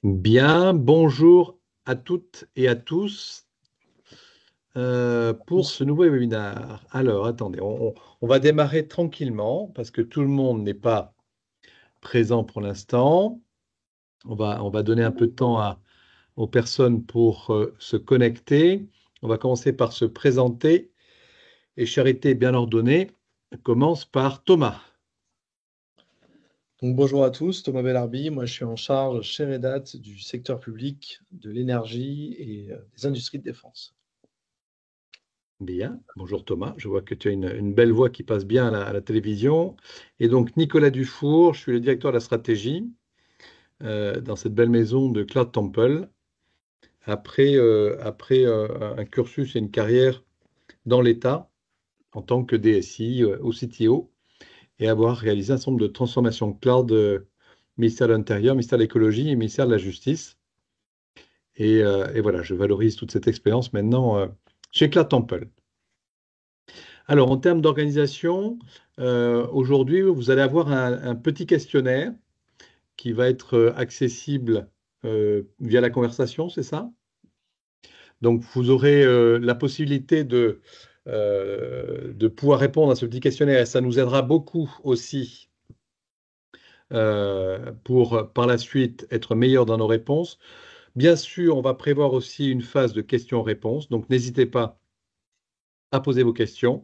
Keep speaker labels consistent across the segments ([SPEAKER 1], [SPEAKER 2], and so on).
[SPEAKER 1] Bien, bonjour à toutes et à tous pour ce nouveau webinaire. Alors, attendez, on va démarrer tranquillement parce que tout le monde n'est pas présent pour l'instant. On va donner un peu de temps aux personnes pour se connecter. On va commencer par se présenter et charité bien ordonnée commence par Thomas.
[SPEAKER 2] Donc, bonjour à tous, Thomas Bellarbi, moi je suis en charge chez Red Hat du secteur public, de l'énergie et des industries de défense.
[SPEAKER 1] Bien, bonjour Thomas, je vois que tu as une belle voix qui passe bien à la télévision. Et donc Nicolas Dufour, je suis le directeur de la stratégie dans cette belle maison de Cloud Temple. Après un cursus et une carrière dans l'État en tant que DSI ou CTO et avoir réalisé un certain nombre de transformations cloud, ministère de l'Intérieur, ministère de l'Écologie et ministère de la Justice. Et voilà, je valorise toute cette expérience maintenant chez Cloud Temple. Alors, en termes d'organisation, aujourd'hui, vous allez avoir un petit questionnaire qui va être accessible via la conversation, c'est ça? Donc, vous aurez la possibilité de pouvoir répondre à ce petit questionnaire et ça nous aidera beaucoup aussi pour, par la suite, être meilleur dans nos réponses. Bien sûr, on va prévoir aussi une phase de questions-réponses, donc n'hésitez pas à poser vos questions,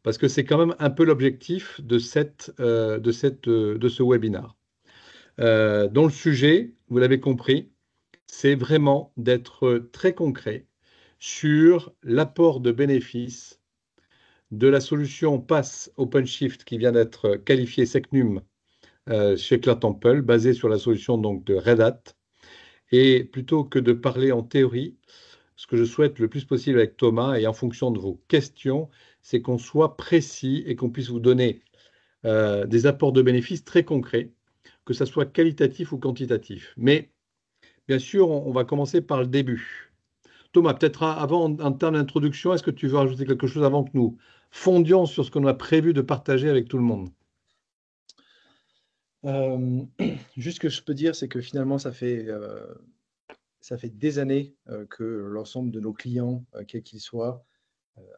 [SPEAKER 1] parce que c'est quand même un peu l'objectif de ce webinaire. Dont le sujet, vous l'avez compris, c'est vraiment d'être très concret sur l'apport de bénéfices de la solution PaaS OpenShift qui vient d'être qualifiée Secnum chez Cloud Temple, basée sur la solution donc, de Red Hat. Et plutôt que de parler en théorie, ce que je souhaite le plus possible avec Thomas et en fonction de vos questions, c'est qu'on soit précis et qu'on puisse vous donner des apports de bénéfices très concrets, que ça soit qualitatif ou quantitatif. Mais bien sûr, on va commencer par le début. Thomas, peut-être avant, en termes d'introduction, est-ce que tu veux rajouter quelque chose avant que nous fondions sur ce qu'on a prévu de partager avec tout le monde?
[SPEAKER 2] Juste ce que je peux dire, c'est que finalement, ça fait des années que l'ensemble de nos clients, quels qu'ils soient,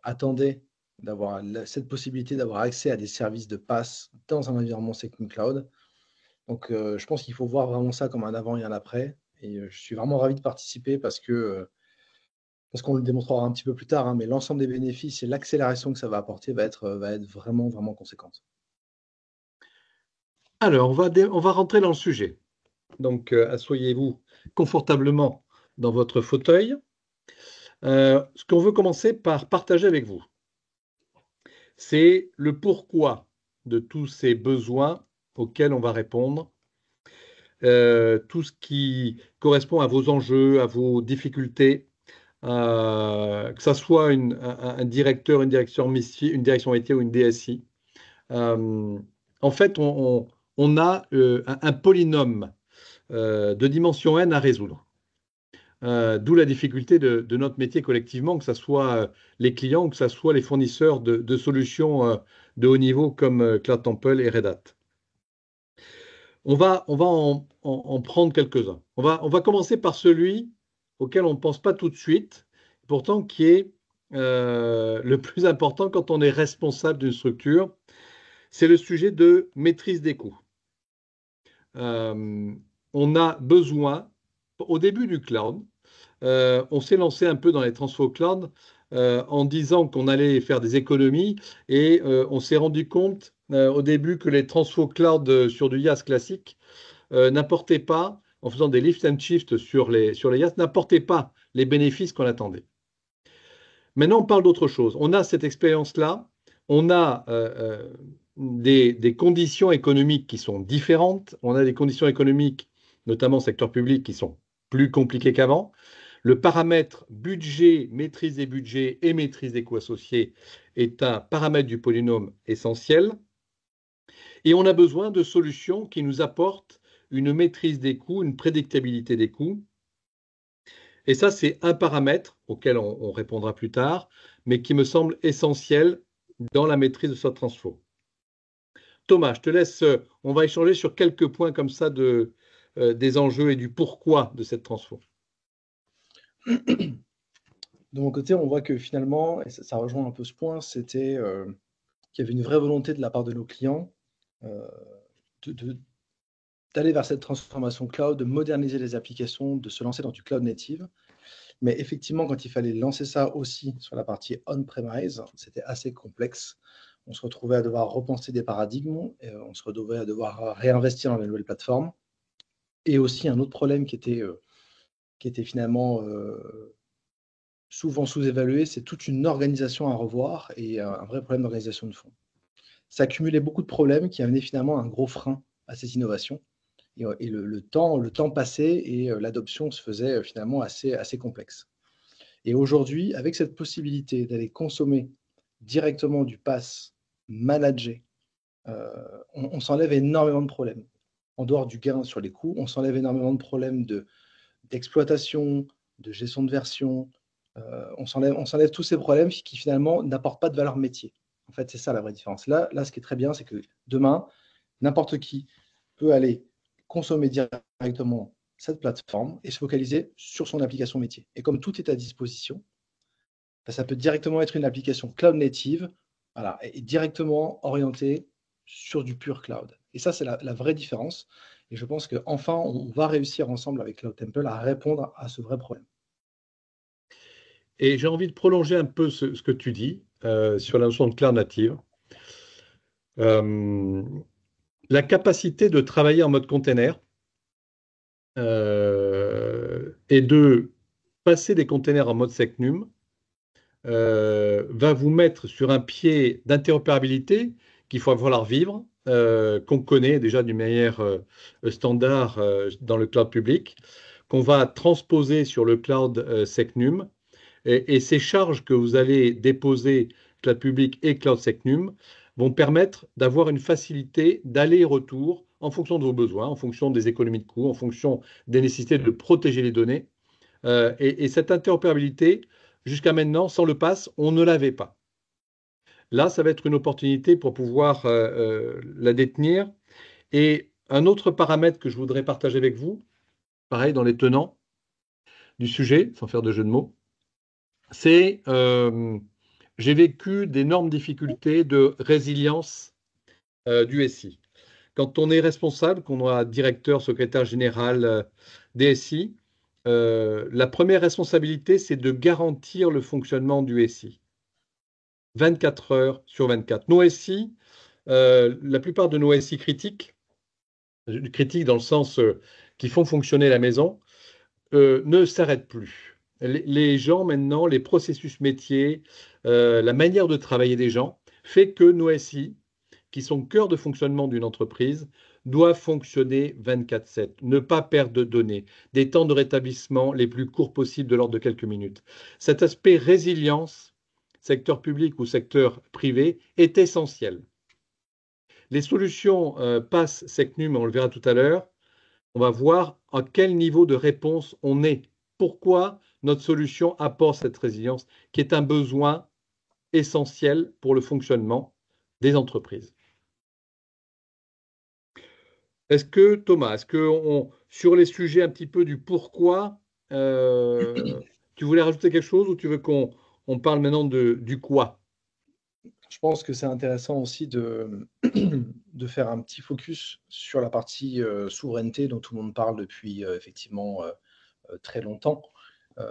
[SPEAKER 2] attendaient d'avoir cette possibilité d'avoir accès à des services de pass dans un environnement Secnum Cloud. Donc, je pense qu'il faut voir vraiment ça comme un avant et un après. Et je suis vraiment ravi de participer parce qu'on le démontrera un petit peu plus tard, hein, mais l'ensemble des bénéfices et l'accélération que ça va apporter va être vraiment, vraiment conséquente.
[SPEAKER 1] Alors, on va rentrer dans le sujet. Donc, asseyez-vous confortablement dans votre fauteuil. Ce qu'on veut commencer par partager avec vous, c'est le pourquoi de tous ces besoins auxquels on va répondre, tout ce qui correspond à vos enjeux, à vos difficultés, que ça soit un directeur, une direction métier ou une DSI. En fait, on a un polynôme de dimension n à résoudre. D'où la difficulté de notre métier collectivement, que ce soit les clients ou que ce soit les fournisseurs de solutions de haut niveau comme Cloud Temple et Red Hat. On va en prendre quelques-uns. On va commencer par celui auquel on ne pense pas tout de suite, pourtant qui est le plus important quand on est responsable d'une structure, c'est le sujet de maîtrise des coûts. On a besoin, au début du cloud, on s'est lancé un peu dans les transfo cloud en disant qu'on allait faire des économies et on s'est rendu compte au début que les transfo cloud sur du IaaS classique n'apportaient pas, en faisant des lift and shift sur les IaaS, n'apportaient pas les bénéfices qu'on attendait. Maintenant, on parle d'autre chose. On a cette expérience-là, on a des conditions économiques qui sont différentes, on a des conditions économiques, notamment secteur public, qui sont plus compliquées qu'avant. Le paramètre budget, maîtrise des budgets et maîtrise des coûts associés est un paramètre du polynôme essentiel. Et on a besoin de solutions qui nous apportent une maîtrise des coûts, une prédictabilité des coûts. Et ça, c'est un paramètre auquel on répondra plus tard, mais qui me semble essentiel dans la maîtrise de cette transfo. Thomas, je te laisse, on va échanger sur quelques points comme ça des enjeux et du pourquoi de cette transfo?
[SPEAKER 2] De mon côté, on voit que finalement, et ça rejoint un peu ce point, c'était qu'il y avait une vraie volonté de la part de nos clients euh, d'aller vers cette transformation cloud, de moderniser les applications, de se lancer dans du cloud native. Mais effectivement, quand il fallait lancer ça aussi sur la partie on-premise, c'était assez complexe. On se retrouvait à devoir repenser des paradigmes, et on se retrouvait à devoir réinvestir dans les nouvelles plateformes. Et aussi un autre problème qui était finalement souvent sous-évalué, c'est toute une organisation à revoir et un vrai problème d'organisation de fond. Ça accumulait beaucoup de problèmes qui amenaient finalement un gros frein à ces innovations. Et le temps passait et l'adoption se faisait finalement assez complexe. Et aujourd'hui, avec cette possibilité d'aller consommer directement du pass managé, on s'enlève énormément de problèmes. En dehors du gain sur les coûts, on s'enlève énormément de problèmes d'exploitation, de gestion de version. On s'enlève tous ces problèmes qui finalement n'apportent pas de valeur métier. En fait, c'est ça la vraie différence. Là, ce qui est très bien, c'est que demain, n'importe qui peut aller consommer directement cette plateforme et se focaliser sur son application métier. Et comme tout est à disposition, ça peut directement être une application cloud native, voilà, et directement orientée sur du pur cloud. Et ça, c'est la vraie différence. Et je pense qu'enfin, on va réussir ensemble avec Cloud Temple à répondre à ce vrai problème.
[SPEAKER 1] Et j'ai envie de prolonger un peu ce que tu dis sur la notion de cloud native. Euh, la capacité de travailler en mode container et de passer des containers en mode SecNum va vous mettre sur un pied d'interopérabilité qu'il faut falloir vivre, qu'on connaît déjà d'une manière standard dans le cloud public, qu'on va transposer sur le cloud SecNum. Et ces charges que vous allez déposer cloud public et cloud SecNum vont permettre d'avoir une facilité d'aller-retour en fonction de vos besoins, en fonction des économies de coûts, en fonction des nécessités de protéger les données. Et cette interopérabilité, jusqu'à maintenant, sans le pass, on ne l'avait pas. Là, ça va être une opportunité pour pouvoir la détenir. Et un autre paramètre que je voudrais partager avec vous, pareil dans les tenants du sujet, sans faire de jeu de mots, c'est j'ai vécu d'énormes difficultés de résilience du SI. Quand on est responsable, qu'on est directeur, secrétaire général DSI, la première responsabilité, c'est de garantir le fonctionnement du SI. 24 heures sur 24. Nos SI, la plupart de nos SI critiques dans le sens qui font fonctionner la maison, ne s'arrêtent plus. Les gens maintenant, les processus métiers, la manière de travailler des gens, fait que nos SI, qui sont cœur de fonctionnement d'une entreprise, doivent fonctionner 24/7, ne pas perdre de données, des temps de rétablissement les plus courts possibles de l'ordre de quelques minutes. Cet aspect résilience, secteur public ou secteur privé, est essentiel. Les solutions PASS, SecNum, on le verra tout à l'heure, on va voir à quel niveau de réponse on est. Pourquoi notre solution apporte cette résilience qui est un besoin essentiel pour le fonctionnement des entreprises. Est-ce que, Thomas, sur les sujets un petit peu du pourquoi, tu voulais rajouter quelque chose ou tu veux qu'on parle maintenant du quoi?
[SPEAKER 2] Je pense que c'est intéressant aussi de faire un petit focus sur la partie souveraineté dont tout le monde parle depuis effectivement très longtemps.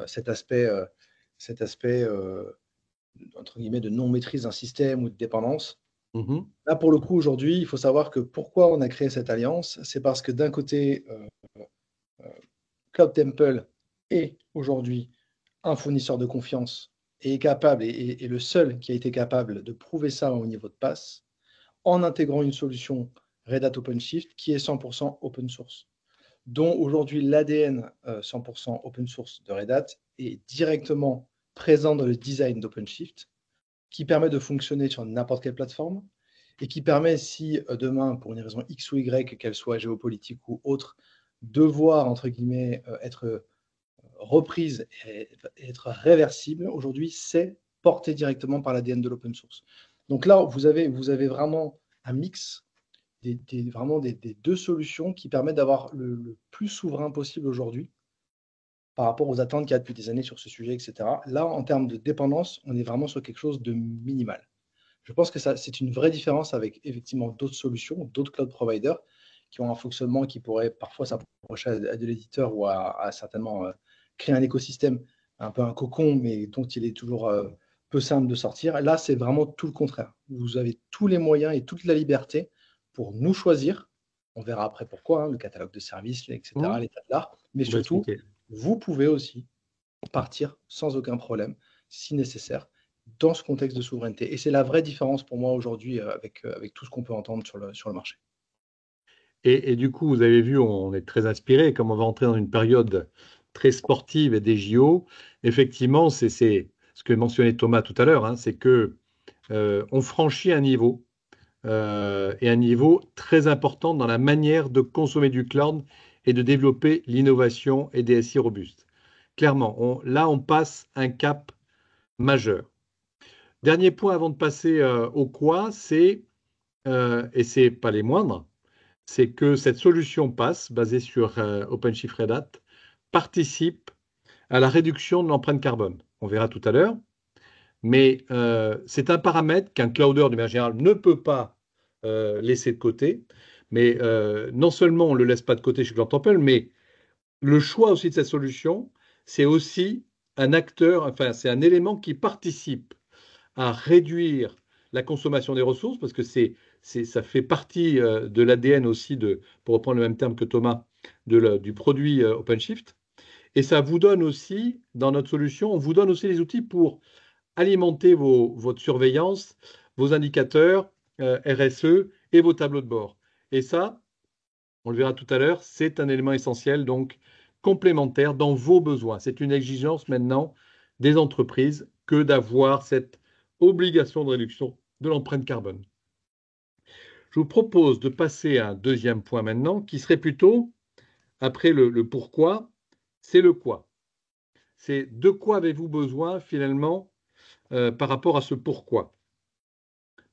[SPEAKER 2] Cet aspect entre guillemets, de non-maîtrise d'un système ou de dépendance.
[SPEAKER 1] Mhm.
[SPEAKER 2] Là, pour le coup, aujourd'hui, il faut savoir que pourquoi on a créé cette alliance, c'est parce que d'un côté, Cloud Temple est aujourd'hui un fournisseur de confiance et est capable, et le seul qui a été capable de prouver ça au niveau de pass, en intégrant une solution Red Hat OpenShift qui est 100% open source, dont aujourd'hui l'ADN 100% open source de Red Hat est directement présent dans le design d'OpenShift, qui permet de fonctionner sur n'importe quelle plateforme et qui permet, si demain, pour une raison X ou Y, qu'elle soit géopolitique ou autre, devoir, entre guillemets, être reprise et être réversible, aujourd'hui, c'est porté directement par l'ADN de l'open source. Donc là, vous avez vraiment un mix vraiment des deux solutions qui permettent d'avoir le plus souverain possible aujourd'hui par rapport aux attentes qu'il y a depuis des années sur ce sujet, etc. Là, en termes de dépendance, on est vraiment sur quelque chose de minimal. Je pense que c'est une vraie différence avec effectivement d'autres solutions, d'autres cloud providers qui ont un fonctionnement qui pourrait parfois s'approcher à de l'éditeur ou à certainement créer un écosystème, un peu un cocon, mais dont il est toujours peu simple de sortir. Là, c'est vraiment tout le contraire. Vous avez tous les moyens et toute la liberté pour nous choisir. On verra après pourquoi, hein, le catalogue de services, etc., l'état de l'art. Mais
[SPEAKER 1] On va
[SPEAKER 2] surtout,
[SPEAKER 1] expliquer.
[SPEAKER 2] vous pouvez aussi partir sans aucun problème, si nécessaire, dans ce contexte de souveraineté. Et c'est la vraie différence pour moi aujourd'hui avec tout ce qu'on peut entendre sur le marché.
[SPEAKER 1] Et du coup, vous avez vu, on est très inspiré, comme on va entrer dans une période très sportive et des JO. Effectivement, c'est ce que mentionnait Thomas tout à l'heure, hein, c'est que on franchit un niveau et un niveau très important dans la manière de consommer du cloud et de développer l'innovation et des SI robustes. Clairement, là, on passe un cap majeur. Dernier point avant de passer au quoi, et c'est pas les moindres, c'est que cette solution PaaS, basée sur OpenShift Red Hat, participe à la réduction de l'empreinte carbone. On verra tout à l'heure, mais c'est un paramètre qu'un clouder de manière générale ne peut pas laisser de côté. Mais non seulement on ne le laisse pas de côté chez CloudTemple, mais le choix aussi de cette solution, c'est aussi un acteur, enfin c'est un élément qui participe à réduire la consommation des ressources, parce que ça fait partie de l'ADN aussi, pour reprendre le même terme que Thomas, du produit OpenShift. Et ça vous donne aussi, dans notre solution, on vous donne aussi les outils pour alimenter votre surveillance, vos indicateurs RSE et vos tableaux de bord. Et ça, on le verra tout à l'heure, c'est un élément essentiel, donc complémentaire dans vos besoins. C'est une exigence maintenant des entreprises que d'avoir cette obligation de réduction de l'empreinte carbone. Je vous propose de passer à un deuxième point maintenant, qui serait plutôt, après le pourquoi, c'est le quoi. C'est de quoi avez-vous besoin finalement par rapport à ce pourquoi.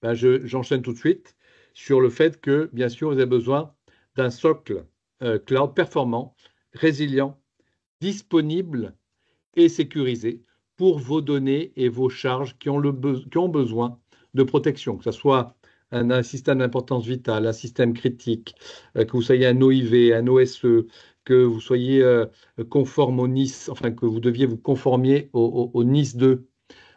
[SPEAKER 1] Ben, j'enchaîne tout de suite sur le fait que, bien sûr, vous avez besoin d'un socle cloud performant, résilient, disponible et sécurisé pour vos données et vos charges qui ont besoin de protection, que ce soit un système d'importance vitale, un système critique, que vous soyez un OIV, un OSE, que vous soyez conforme au NIS, enfin que vous deviez vous conformiez au NIS 2,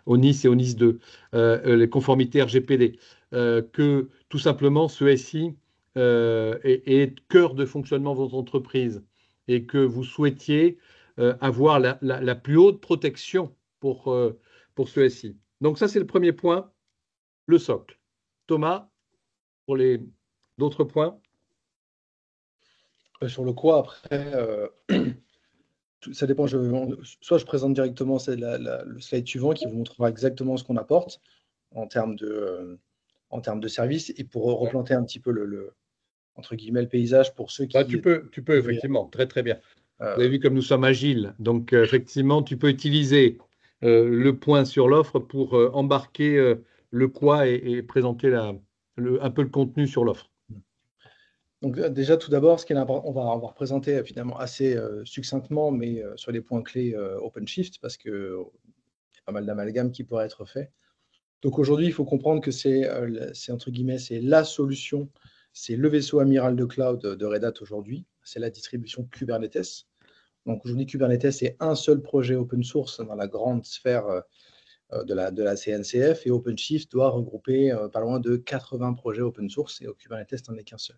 [SPEAKER 1] au NIS et au NIS 2, les conformités RGPD, que tout simplement ce SI est cœur de fonctionnement de votre entreprise et que vous souhaitiez avoir la plus haute protection pour ce SI. Donc ça, c'est le premier point, le socle. Thomas, pour les d'autres points.
[SPEAKER 2] Sur le quoi, après, ça dépend. Soit je présente directement le slide suivant qui vous montrera exactement ce qu'on apporte en termes de services et pour replanter un petit peu entre guillemets, le paysage pour ceux
[SPEAKER 1] Bah,
[SPEAKER 2] qui
[SPEAKER 1] tu peux effectivement, très très bien. Vous avez
[SPEAKER 2] euh,
[SPEAKER 1] vu comme nous sommes agiles, donc effectivement, tu peux utiliser le point sur l'offre pour embarquer le quoi et présenter un peu le contenu sur l'offre.
[SPEAKER 2] Donc déjà tout d'abord, ce qui est important, on va représenter finalement assez succinctement, mais sur les points clés OpenShift, parce qu'il y a pas mal d'amalgames qui pourraient être faits. Donc aujourd'hui, il faut comprendre que c'est entre guillemets, c'est la solution, c'est le vaisseau amiral de cloud de Red Hat aujourd'hui, c'est la distribution Kubernetes. Donc aujourd'hui, Kubernetes est un seul projet open source dans la grande sphère de la CNCF et OpenShift doit regrouper pas loin de 80 projets open source et au Kubernetes n'en est qu'un seul.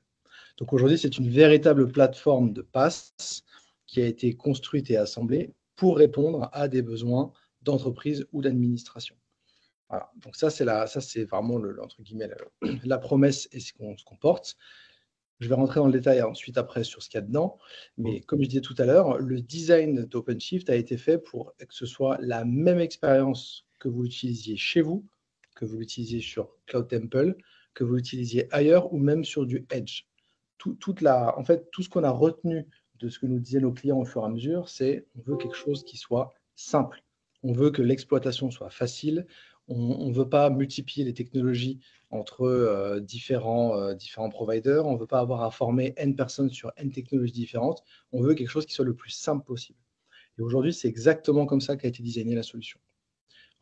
[SPEAKER 2] Donc aujourd'hui, c'est une véritable plateforme de PaaS qui a été construite et assemblée pour répondre à des besoins d'entreprise ou d'administration. Voilà. Donc ça, c'est vraiment entre guillemets la promesse et ce qu'on porte. Je vais rentrer dans le détail ensuite après sur ce qu'il y a dedans. Mais comme je disais tout à l'heure, le design d'OpenShift a été fait pour que ce soit la même expérience que vous l'utilisiez chez vous, que vous l'utilisiez sur Cloud Temple, que vous l'utilisiez ailleurs ou même sur du Edge. En fait, tout ce qu'on a retenu de ce que nous disaient nos clients au fur et à mesure, c'est on veut quelque chose qui soit simple. On veut que l'exploitation soit facile. On ne veut pas multiplier les technologies entre différents providers. On ne veut pas avoir à former N personnes sur N technologies différentes. On veut quelque chose qui soit le plus simple possible. Et aujourd'hui, c'est exactement comme ça qu'a été designée la solution.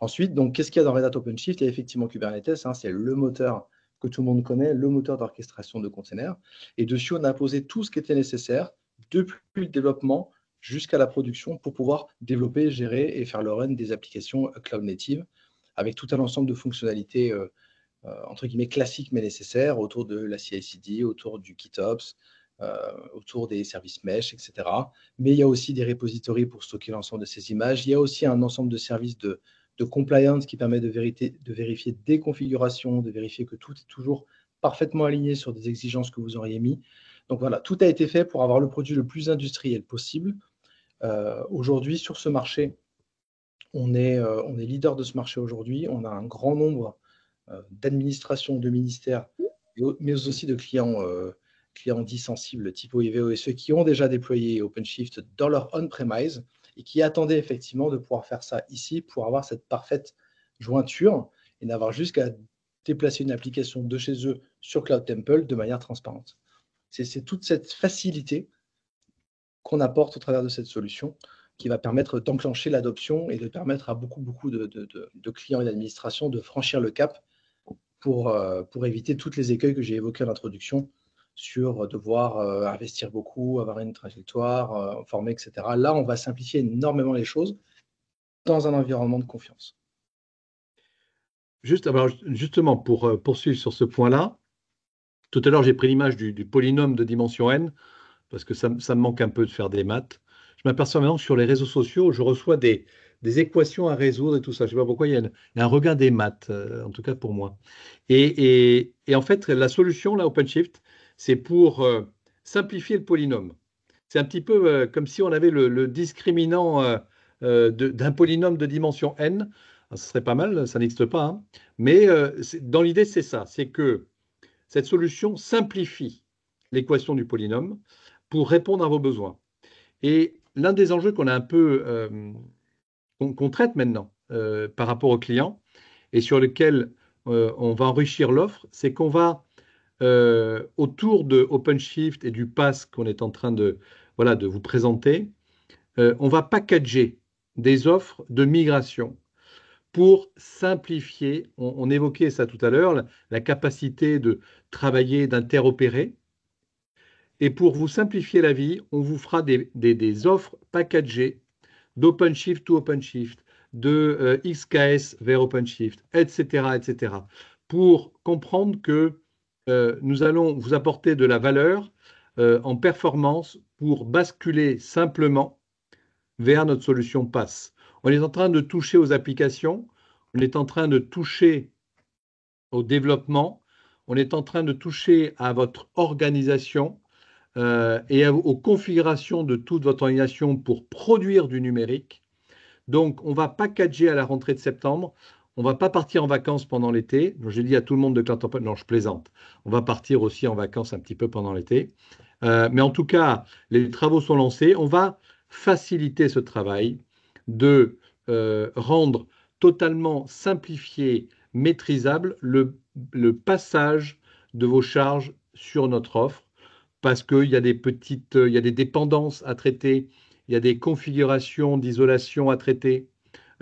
[SPEAKER 2] Ensuite, donc, qu'est-ce qu'il y a dans Red Hat OpenShift? Il y a effectivement Kubernetes, hein, c'est le moteur que tout le monde connaît, le moteur d'orchestration de containers. Et dessus, on a posé tout ce qui était nécessaire depuis le développement jusqu'à la production pour pouvoir développer, gérer et faire le run des applications cloud native avec tout un ensemble de fonctionnalités entre guillemets classiques mais nécessaires autour de la CI/CD, autour du GitOps, autour des services mesh, etc. Mais il y a aussi des repositories pour stocker l'ensemble de ces images. Il y a aussi un ensemble de services de compliance qui permet de vérifier des configurations, de vérifier que tout est toujours parfaitement aligné sur des exigences que vous auriez mis. Donc voilà, tout a été fait pour avoir le produit le plus industriel possible. Aujourd'hui, sur ce marché, on est leader de ce marché aujourd'hui. On a un grand nombre d'administrations, de ministères, mais aussi de clients dits sensibles, type OIV, OSE, qui ont déjà déployé OpenShift dans leur on-premise et qui attendaient effectivement de pouvoir faire ça ici pour avoir cette parfaite jointure et n'avoir juste qu'à déplacer une application de chez eux sur Cloud Temple de manière transparente. C'est toute cette facilité qu'on apporte au travers de cette solution qui va permettre d'enclencher l'adoption et de permettre à beaucoup de clients et d'administrations de franchir le cap pour éviter toutes les écueils que j'ai évoqués en introduction sur devoir investir beaucoup, avoir une trajectoire, former, etc. Là, on va simplifier énormément les choses dans un environnement de confiance.
[SPEAKER 1] Justement, pour poursuivre sur ce point-là, tout à l'heure, j'ai pris l'image du polynôme de dimension n, parce que ça me manque un peu de faire des maths. Je m'aperçois maintenant que sur les réseaux sociaux, je reçois des équations à résoudre et tout ça. Je ne sais pas pourquoi, il y a un regain des maths, en tout cas pour moi. Et en fait, la solution, là, OpenShift, c'est pour simplifier le polynôme. C'est un petit peu comme si on avait le discriminant d'un polynôme de dimension n. Alors, ce serait pas mal, ça n'existe pas, hein. Mais dans l'idée, c'est ça, c'est que cette solution simplifie l'équation du polynôme pour répondre à vos besoins. Et l'un des enjeux qu'on a un peu qu'on traite maintenant par rapport aux clients et sur lequel on va enrichir l'offre, c'est qu'on va autour de OpenShift et du PaaS qu'on est en train de vous présenter, on va packager des offres de migration pour simplifier, on évoquait ça tout à l'heure, la capacité de travailler, d'interopérer. Et pour vous simplifier la vie, on vous fera des offres packagées d'OpenShift to OpenShift, de XKS vers OpenShift, etc., etc., pour comprendre que nous allons vous apporter de la valeur en performance pour basculer simplement vers notre solution PaaS. On est en train de toucher aux applications, on est en train de toucher au développement, on est en train de toucher à votre organisation et aux configurations de toute votre organisation pour produire du numérique. Donc, on va packager à la rentrée de septembre. On ne va pas partir en vacances pendant l'été. J'ai dit à tout le monde de Cloud Temple, non, je plaisante. On va partir aussi en vacances un petit peu pendant l'été. Mais en tout cas, les travaux sont lancés. On va faciliter ce travail de rendre totalement simplifié, maîtrisable le passage de vos charges sur notre offre parce qu'il y a il y a des dépendances à traiter, il y a des configurations d'isolation à traiter,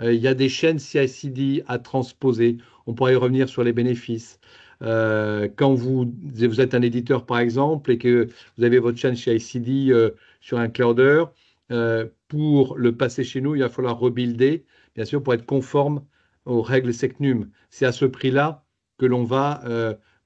[SPEAKER 1] il y a des chaînes CI/CD à transposer. On pourrait y revenir sur les bénéfices. Quand vous êtes un éditeur, par exemple, et que vous avez votre chaîne CI/CD sur un clouder, pour le passer chez nous, il va falloir rebuilder, bien sûr, pour être conforme aux règles SecNum. C'est à ce prix-là que l'on va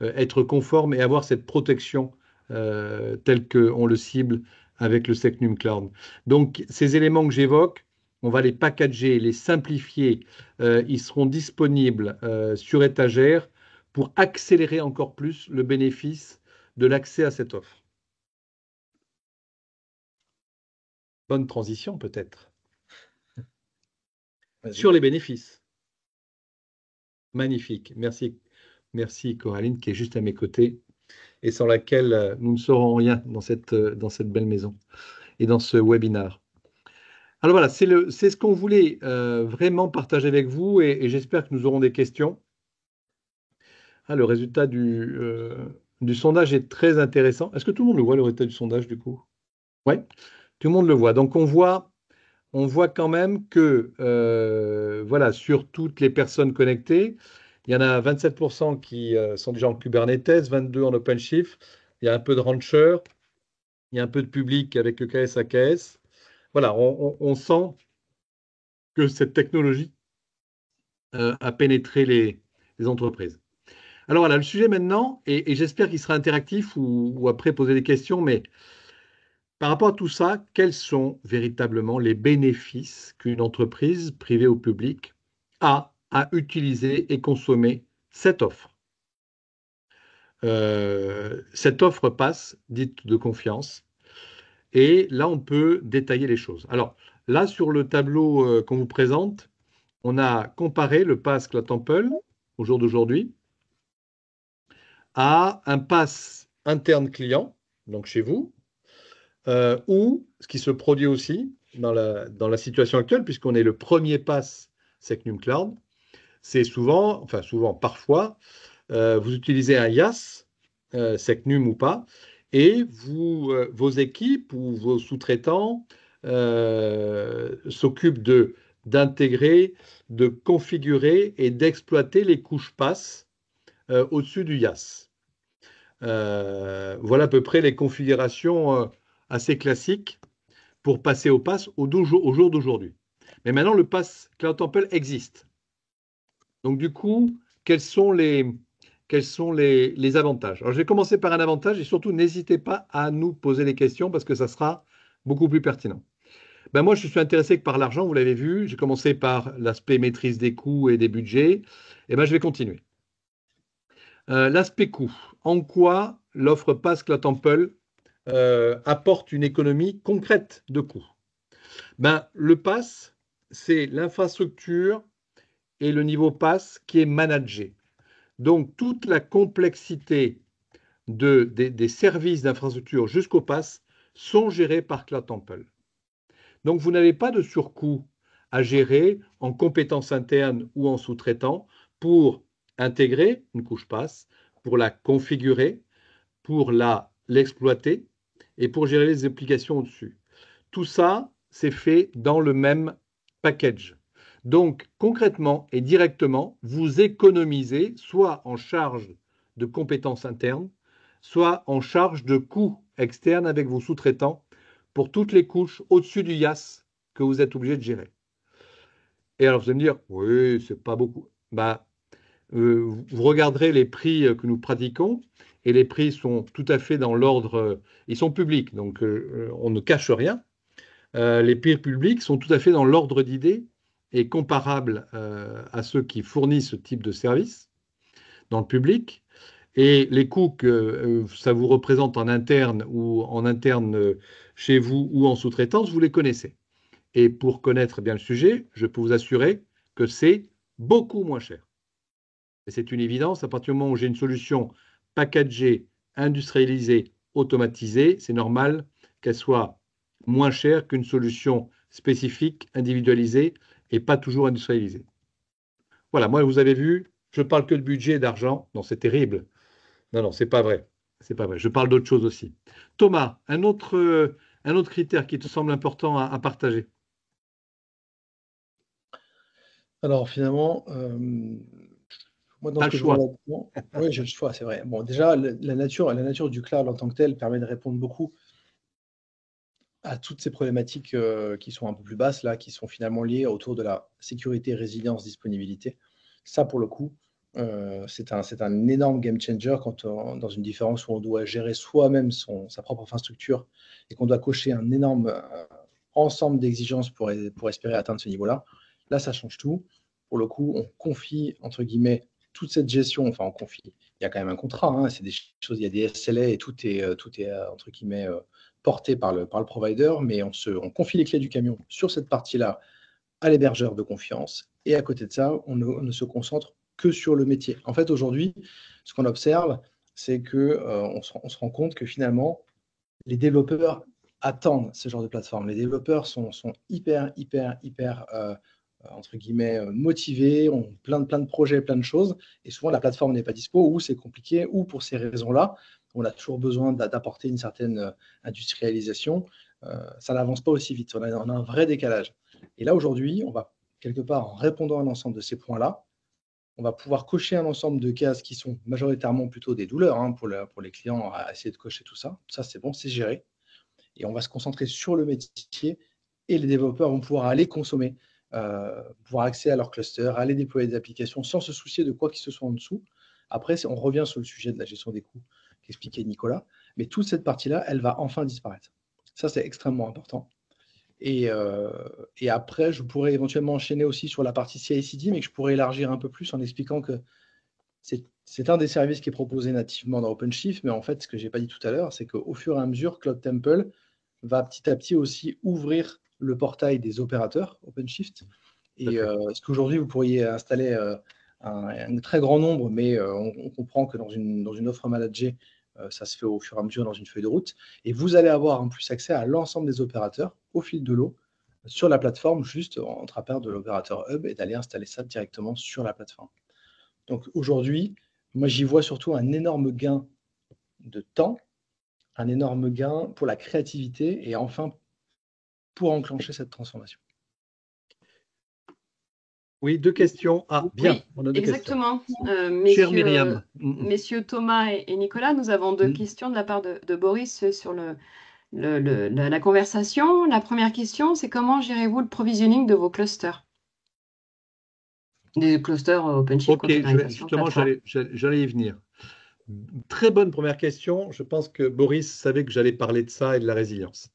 [SPEAKER 1] être conforme et avoir cette protection tel qu'on le cible avec le SecNum Cloud. Donc, ces éléments que j'évoque, on va les packager, les simplifier. Ils seront disponibles sur étagère pour accélérer encore plus le bénéfice de l'accès à cette offre. Bonne transition peut-être. Sur les bénéfices. Magnifique. Merci. Merci Coraline qui est juste à mes côtés et sans laquelle nous ne serons rien dans cette belle maison et dans ce webinaire. Alors voilà, c'est ce qu'on voulait vraiment partager avec vous et j'espère que nous aurons des questions. Le résultat du sondage est très intéressant. Est-ce que tout le monde le voit, le résultat du sondage, du coup? Oui, tout le monde le voit. Donc, on voit quand même que, voilà, sur toutes les personnes connectées, il y en a 27% qui sont déjà en Kubernetes, 22 en OpenShift. Il y a un peu de rancher, il y a un peu de public avec le KS AKS. Voilà, on sent que cette technologie a pénétré les entreprises. Alors voilà, le sujet maintenant, et j'espère qu'il sera interactif ou après poser des questions, mais par rapport à tout ça, quels sont véritablement les bénéfices qu'une entreprise, privée ou publique, a à utiliser et consommer cette offre? Cette offre passe, dite de confiance, et là, on peut détailler les choses. Alors, là, sur le tableau qu'on vous présente, on a comparé le pass Cloud Temple, au jour d'aujourd'hui, à un pass interne client, donc chez vous, ou ce qui se produit aussi dans la situation actuelle, puisqu'on est le premier pass Secnum Cloud, c'est souvent, parfois, vous utilisez un IaaS, Secnum ou pas, et vos équipes ou vos sous-traitants s'occupent d'intégrer, de configurer et d'exploiter les couches PaaS au-dessus du IaaS. Voilà à peu près les configurations assez classiques pour passer au pass au jour d'aujourd'hui. Mais maintenant, le pass Cloud Temple existe. Donc, du coup, quels sont les avantages? Alors, je vais commencer par un avantage et surtout, n'hésitez pas à nous poser les questions parce que ça sera beaucoup plus pertinent. Moi, je suis intéressé que par l'argent, vous l'avez vu. J'ai commencé par l'aspect maîtrise des coûts et des budgets. Je vais continuer. L'aspect coût. En quoi l'offre Pass Cloud Temple apporte une économie concrète de coûts? Le pass, c'est l'infrastructure et le niveau pass qui est managé. Donc, toute la complexité des services d'infrastructure jusqu'au pass sont gérés par Cloud Temple. Donc, vous n'avez pas de surcoût à gérer en compétences internes ou en sous-traitant pour intégrer une couche pass, pour la configurer, pour l'exploiter et pour gérer les applications au-dessus. Tout ça, c'est fait dans le même package. Donc, concrètement et directement, vous économisez soit en charge de compétences internes, soit en charge de coûts externes avec vos sous-traitants pour toutes les couches au-dessus du IaaS que vous êtes obligé de gérer. Et alors, vous allez me dire, oui, c'est pas beaucoup. Vous regarderez les prix que nous pratiquons et les prix sont tout à fait dans l'ordre, ils sont publics, donc on ne cache rien. Les prix publics sont tout à fait dans l'ordre d'idées et comparables à ceux qui fournissent ce type de service dans le public. Et les coûts que ça vous représente en interne ou en interne chez vous ou en sous-traitance, vous les connaissez. Et pour connaître bien le sujet, je peux vous assurer que c'est beaucoup moins cher. Et c'est une évidence, à partir du moment où j'ai une solution packagée, industrialisée, automatisée, c'est normal qu'elle soit moins chère qu'une solution spécifique, individualisée et pas toujours industrialisée. Voilà, moi, vous avez vu, je parle que de budget et d'argent. Non, c'est terrible. Non, non, c'est pas vrai. C'est pas vrai. Je parle d'autre chose aussi. Thomas, un autre critère qui te semble important à partager.
[SPEAKER 2] Alors finalement, moi dans
[SPEAKER 1] Tu as
[SPEAKER 2] ce
[SPEAKER 1] le
[SPEAKER 2] que je vois
[SPEAKER 1] choix.
[SPEAKER 2] là-dedans, oui, j'ai le choix, c'est vrai. Bon, déjà, la nature du cloud en tant que tel permet de répondre beaucoup à toutes ces problématiques qui sont un peu plus basses, là, qui sont finalement liées autour de la sécurité, résilience, disponibilité. Ça, pour le coup, c'est un énorme game changer dans une différence où on doit gérer soi-même sa propre infrastructure et qu'on doit cocher un énorme ensemble d'exigences pour espérer atteindre ce niveau-là. Là, ça change tout. Pour le coup, on confie, entre guillemets, toute cette gestion, enfin, on confie. Il y a quand même un contrat, hein, c'est des choses, il y a des SLA et tout est entre guillemets, porté par le provider, mais on confie les clés du camion sur cette partie-là à l'hébergeur de confiance. Et à côté de ça, on ne se concentre que sur le métier. En fait, aujourd'hui, ce qu'on observe, c'est que on se rend compte que finalement, les développeurs attendent ce genre de plateforme. Les développeurs sont hyper, hyper, hyper entre guillemets, motivés, ont plein de projets, plein de choses. Et souvent, la plateforme n'est pas dispo ou c'est compliqué ou pour ces raisons-là, on a toujours besoin d'apporter une certaine industrialisation. Ça n'avance pas aussi vite. On a un vrai décalage. Et là, aujourd'hui, on va quelque part, en répondant à l'ensemble de ces points-là, on va pouvoir cocher un ensemble de cases qui sont majoritairement plutôt des douleurs pour les clients à essayer de cocher tout ça. Ça, c'est bon, c'est géré. Et on va se concentrer sur le métier et les développeurs vont pouvoir aller consommer, pouvoir accéder à leur cluster, aller déployer des applications sans se soucier de quoi que ce soit en dessous. Après, on revient sur le sujet de la gestion des coûts qu'expliquait Nicolas, mais toute cette partie-là, elle va enfin disparaître. Ça, c'est extrêmement important. Et après, je pourrais éventuellement enchaîner aussi sur la partie CI/CD, mais que je pourrais élargir un peu plus en expliquant que c'est un des services qui est proposé nativement dans OpenShift, mais en fait, ce que je n'ai pas dit tout à l'heure, c'est qu'au fur et à mesure, Cloud Temple va petit à petit aussi ouvrir le portail des opérateurs OpenShift. Et ce qu'aujourd'hui, vous pourriez installer un très grand nombre, mais on comprend que dans une offre managée, ça se fait au fur et à mesure dans une feuille de route. Et vous allez avoir en plus accès à l'ensemble des opérateurs au fil de l'eau sur la plateforme, juste en travers de l'opérateur Hub et d'aller installer ça directement sur la plateforme. Donc aujourd'hui, moi j'y vois surtout un énorme gain de temps, un énorme gain pour la créativité et enfin pour enclencher cette transformation.
[SPEAKER 1] Oui, deux questions. Ah, bien,
[SPEAKER 3] oui,
[SPEAKER 1] on a deux
[SPEAKER 3] exactement.
[SPEAKER 1] Chère Myriam.
[SPEAKER 3] Messieurs Thomas et Nicolas, nous avons deux questions de la part de Boris sur la conversation. La première question, c'est comment gérez-vous le provisioning de vos clusters? Des clusters OpenShift,
[SPEAKER 1] Ok, justement, j'allais y venir. Très bonne première question. Je pense que Boris savait que j'allais parler de ça et de la résilience.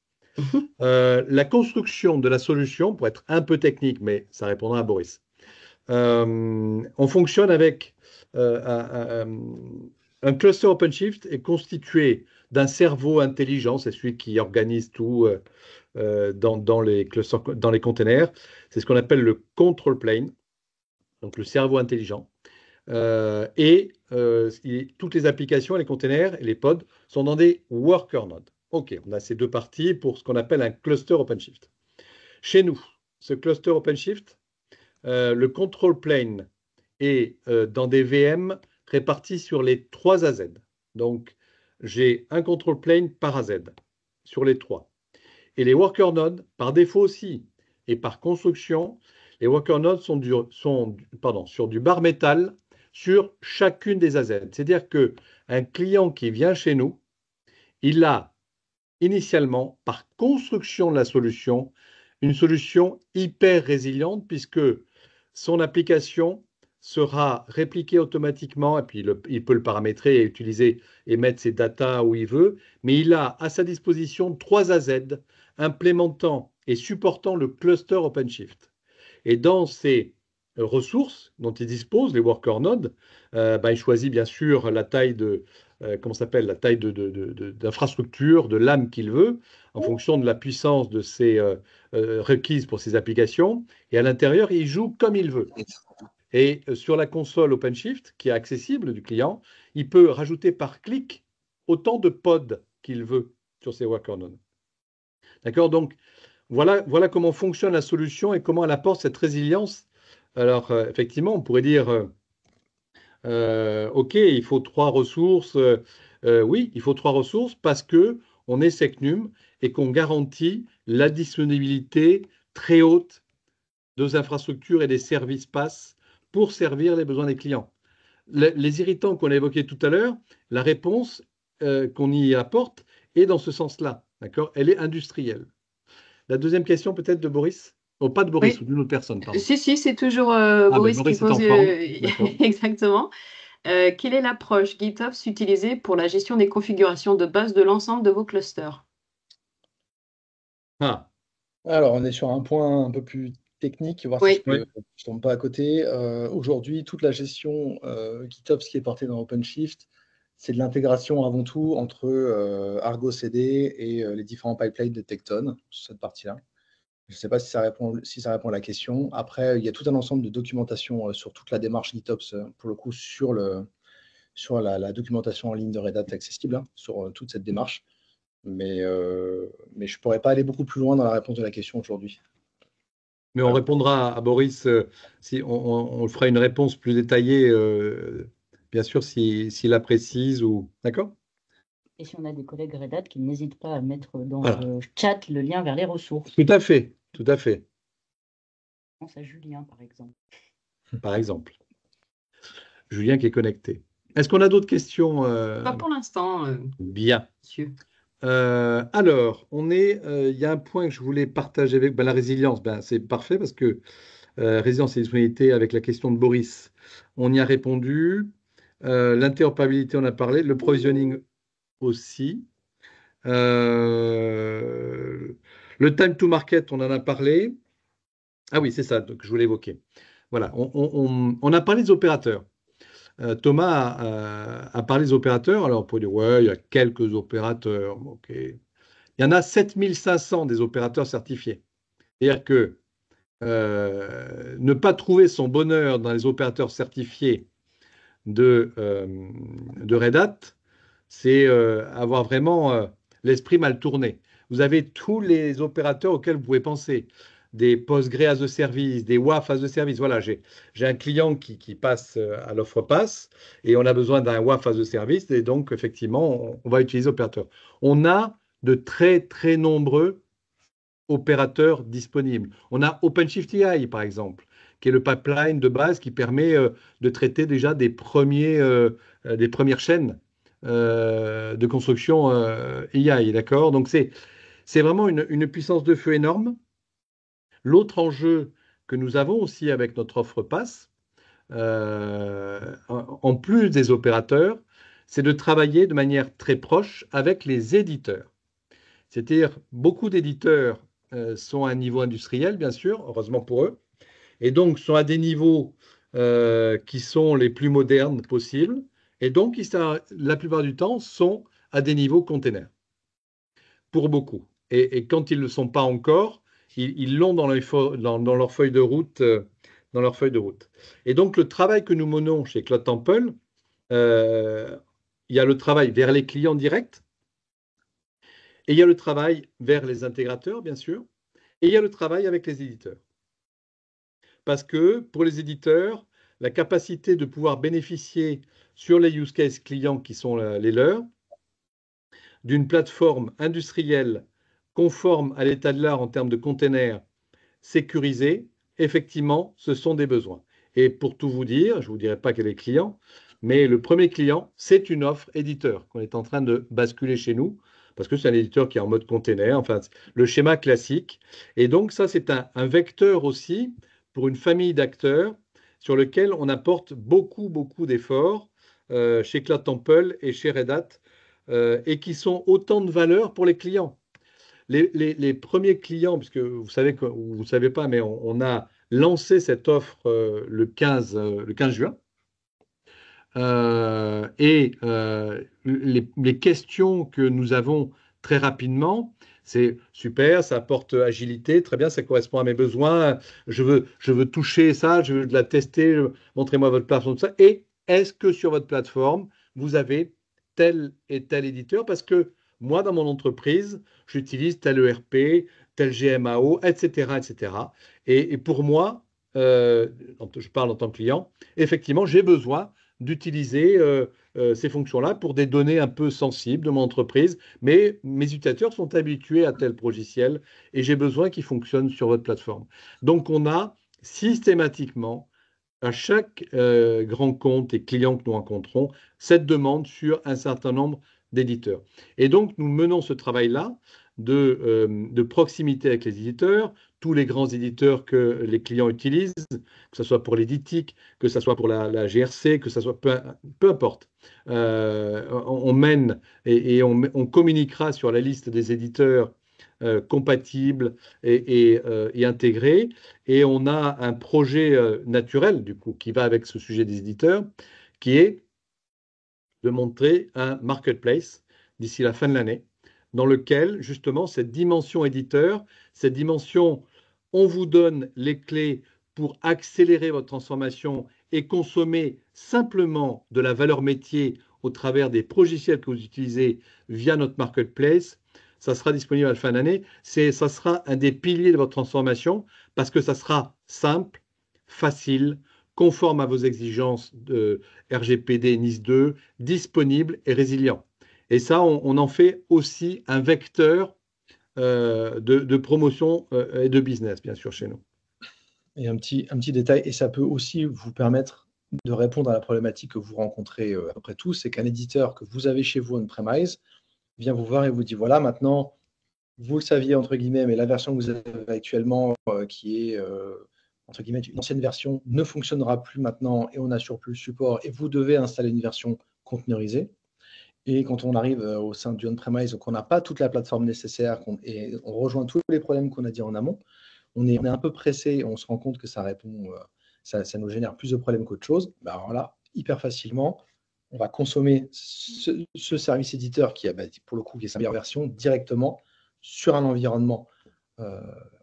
[SPEAKER 1] La construction de la solution, pour être un peu technique, mais ça répondra à Boris. On fonctionne avec un cluster OpenShift est constitué d'un cerveau intelligent, c'est celui qui organise tout dans les clusters, dans les containers. C'est ce qu'on appelle le control plane, donc le cerveau intelligent. Toutes les applications, les containers et les pods sont dans des worker nodes. OK, on a ces deux parties pour ce qu'on appelle un cluster OpenShift. Chez nous, ce cluster OpenShift, le control plane est dans des VM répartis sur les 3 AZ. Donc, j'ai un control plane par AZ sur les 3. Et les worker nodes, par défaut aussi, et par construction, les worker nodes sont sur du bar métal sur chacune des AZ. C'est-à-dire qu'un client qui vient chez nous, il a initialement, par construction de la solution, une solution hyper résiliente puisque son application sera répliquée automatiquement et puis il peut le paramétrer et utiliser et mettre ses datas où il veut, mais il a à sa disposition 3 AZ implémentant et supportant le cluster OpenShift. Et dans ces ressources dont il dispose, les worker nodes, il choisit bien sûr la taille la taille d'infrastructure, de l'âme qu'il veut, en fonction de la puissance de ses requises pour ses applications. Et à l'intérieur, il joue comme il veut. Et sur la console OpenShift, qui est accessible du client, il peut rajouter par clic autant de pods qu'il veut sur ses worker nodes. D'accord? Donc, voilà comment fonctionne la solution et comment elle apporte cette résilience. Alors, effectivement, on pourrait dire, OK, il faut 3 ressources. Oui, il faut 3 ressources parce que on est Secnum et qu'on garantit la disponibilité très haute des infrastructures et des services PaaS pour servir les besoins des clients. Les irritants qu'on a évoqués tout à l'heure, la réponse qu'on y apporte est dans ce sens-là. D'accord? Elle est industrielle. La deuxième question peut-être de Boris? Oh, pas de Boris,
[SPEAKER 3] Oui.
[SPEAKER 1] ou d'une autre personne, pardon.
[SPEAKER 3] Si, c'est toujours Boris qui
[SPEAKER 1] Boris est
[SPEAKER 3] pose.
[SPEAKER 1] en forme.
[SPEAKER 3] Exactement. Quelle est l'approche GitOps utilisée pour la gestion des configurations de base de l'ensemble de vos clusters?
[SPEAKER 2] Alors, on est sur un point un peu plus technique, voir si
[SPEAKER 3] Oui.
[SPEAKER 2] je tombe pas à côté. Aujourd'hui, toute la gestion GitOps qui est portée dans OpenShift, c'est de l'intégration avant tout entre Argo CD et les différents pipelines de Tekton, sur cette partie-là. Je ne sais pas si ça répond à la question. Après, il y a tout un ensemble de documentation sur toute la démarche GitOps, pour le coup, sur la documentation en ligne de Red Hat accessible, sur toute cette démarche. Mais je ne pourrais pas aller beaucoup plus loin dans la réponse de la question aujourd'hui.
[SPEAKER 1] Mais on répondra à Boris, si on fera une réponse plus détaillée, bien sûr, s'il la précise ou. D'accord?
[SPEAKER 4] Et si on a des collègues Red Hat qui n'hésitent pas à mettre dans
[SPEAKER 1] Voilà.
[SPEAKER 4] le chat le lien vers les ressources.
[SPEAKER 1] Tout à fait, tout à fait.
[SPEAKER 4] Je pense à Julien, par exemple.
[SPEAKER 1] Par exemple. Julien qui est connecté. Est-ce qu'on a d'autres questions?
[SPEAKER 3] Pas pour l'instant,
[SPEAKER 1] Bien.
[SPEAKER 3] monsieur.
[SPEAKER 1] Alors, il y a un point que je voulais partager avec la résilience. C'est parfait parce que résilience et disponibilité avec la question de Boris, on y a répondu. L'interopérabilité, on a parlé. Le provisioning aussi. Le time to market, on en a parlé. Ah oui, c'est ça que je voulais évoquer. Voilà, on a parlé des opérateurs. Thomas a parlé des opérateurs. Alors, on peut dire, ouais, il y a quelques opérateurs. Ok. Il y en a 7500 des opérateurs certifiés. C'est-à-dire que ne pas trouver son bonheur dans les opérateurs certifiés de Red Hat, c'est avoir vraiment l'esprit mal tourné. Vous avez tous les opérateurs auxquels vous pouvez penser. Des Postgre as a service, des WAF as a service. Voilà, j'ai un client qui passe à l'offre pass et on a besoin d'un WAF as a service et donc effectivement, on va utiliser opérateur. On a de très très nombreux opérateurs disponibles. On a OpenShift AI par exemple, qui est le pipeline de base qui permet de traiter déjà des premières chaînes de construction AI, d'accord? Donc c'est vraiment une puissance de feu énorme. L'autre enjeu que nous avons aussi avec notre offre pass, en plus des opérateurs, c'est de travailler de manière très proche avec les éditeurs. C'est-à-dire, beaucoup d'éditeurs sont à un niveau industriel, bien sûr, heureusement pour eux, et donc sont à des niveaux qui sont les plus modernes possibles, et donc la plupart du temps sont à des niveaux containers, pour beaucoup. Et quand ils ne le sont pas encore, ils l'ont dans leur feuille de route. Dans leur feuille de route. Et donc le travail que nous menons chez Cloud Temple, il y a le travail vers les clients directs, et il y a le travail vers les intégrateurs, bien sûr, et il y a le travail avec les éditeurs. Parce que pour les éditeurs, la capacité de pouvoir bénéficier sur les use cases clients qui sont les leurs, d'une plateforme industrielle conforme à l'état de l'art en termes de containers sécurisés, effectivement, ce sont des besoins. Et pour tout vous dire, je ne vous dirai pas quel est le client, mais le premier client, c'est une offre éditeur qu'on est en train de basculer chez nous, parce que c'est un éditeur qui est en mode container, enfin, le schéma classique. Et donc, ça, c'est un vecteur aussi pour une famille d'acteurs sur lequel on apporte beaucoup, beaucoup d'efforts chez Cloud Temple et chez Red Hat, et qui sont autant de valeur pour les clients. Les premiers clients, puisque vous savez ou vous ne savez pas, mais on a lancé cette offre le 15 juin. Les questions que nous avons très rapidement, c'est super, ça apporte agilité, très bien, ça correspond à mes besoins, je veux toucher ça, je veux la tester, montrez-moi votre plateforme, tout ça. Et est-ce que sur votre plateforme, vous avez tel et tel éditeur? Parce que moi, dans mon entreprise, j'utilise tel ERP, tel GMAO, etc., etc. Et pour moi, je parle en tant que client, effectivement, j'ai besoin d'utiliser ces fonctions-là pour des données un peu sensibles de mon entreprise, mais mes utilisateurs sont habitués à tel logiciel et j'ai besoin qu'ils fonctionnent sur votre plateforme. Donc, on a systématiquement, à chaque grand compte et client que nous rencontrons, cette demande sur un certain nombre d'éditeurs. Et donc, nous menons ce travail-là de proximité avec les éditeurs, tous les grands éditeurs que les clients utilisent, que ce soit pour l'éditique, que ce soit pour la GRC, que ce soit peu importe. On mène et on communiquera sur la liste des éditeurs compatibles et intégrés. Et on a un projet naturel, du coup, qui va avec ce sujet des éditeurs, qui est de montrer un marketplace d'ici la fin de l'année, dans lequel, justement, cette dimension éditeur, cette dimension, on vous donne les clés pour accélérer votre transformation et consommer simplement de la valeur métier au travers des logiciels que vous utilisez via notre marketplace, ça sera disponible à la fin de l'année. Ça sera un des piliers de votre transformation parce que ça sera simple, facile, conforme à vos exigences de RGPD NIS 2, disponible et résilient. Et ça, on en fait aussi un vecteur de promotion et de business, bien sûr, chez nous.
[SPEAKER 2] Et un petit détail, et ça peut aussi vous permettre de répondre à la problématique que vous rencontrez après tout, c'est qu'un éditeur que vous avez chez vous on-premise vient vous voir et vous dit, voilà, maintenant, vous le saviez, entre guillemets, mais la version que vous avez actuellement, qui est, entre guillemets, une ancienne version, ne fonctionnera plus maintenant et on n'assure plus le support et vous devez installer une version conteneurisée. Et quand on arrive au sein du on-premise, donc on n'a pas toute la plateforme nécessaire et on rejoint tous les problèmes qu'on a dit en amont, on est un peu pressé et on se rend compte que ça répond, ça nous génère plus de problèmes qu'autre chose. Ben alors là, hyper facilement, on va consommer ce service éditeur qui a, pour le coup, qui est sa meilleure version directement sur un environnement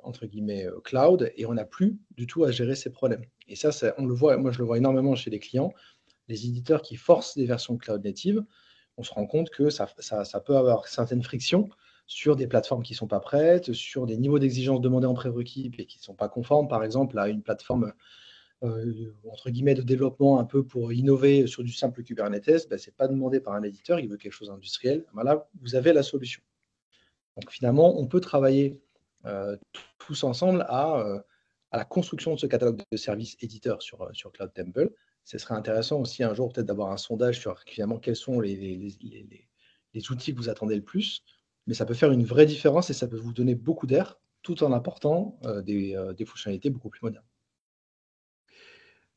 [SPEAKER 2] entre guillemets cloud et on n'a plus du tout à gérer ces problèmes. Et ça, on le voit, moi je le vois énormément chez les clients, les éditeurs qui forcent des versions cloud native, on se rend compte que ça peut avoir certaines frictions sur des plateformes qui ne sont pas prêtes, sur des niveaux d'exigence demandés en prérequis et qui ne sont pas conformes, par exemple, à une plateforme entre guillemets de développement un peu pour innover sur du simple Kubernetes, ce n'est pas demandé par un éditeur, il veut quelque chose d'industriel. Là, vous avez la solution. Donc finalement, on peut travailler tous ensemble à la construction de ce catalogue de services éditeurs sur Cloud Temple. Ce serait intéressant aussi un jour peut-être d'avoir un sondage sur finalement quels sont les outils que vous attendez le plus. Mais ça peut faire une vraie différence et ça peut vous donner beaucoup d'air tout en apportant des fonctionnalités beaucoup plus modernes.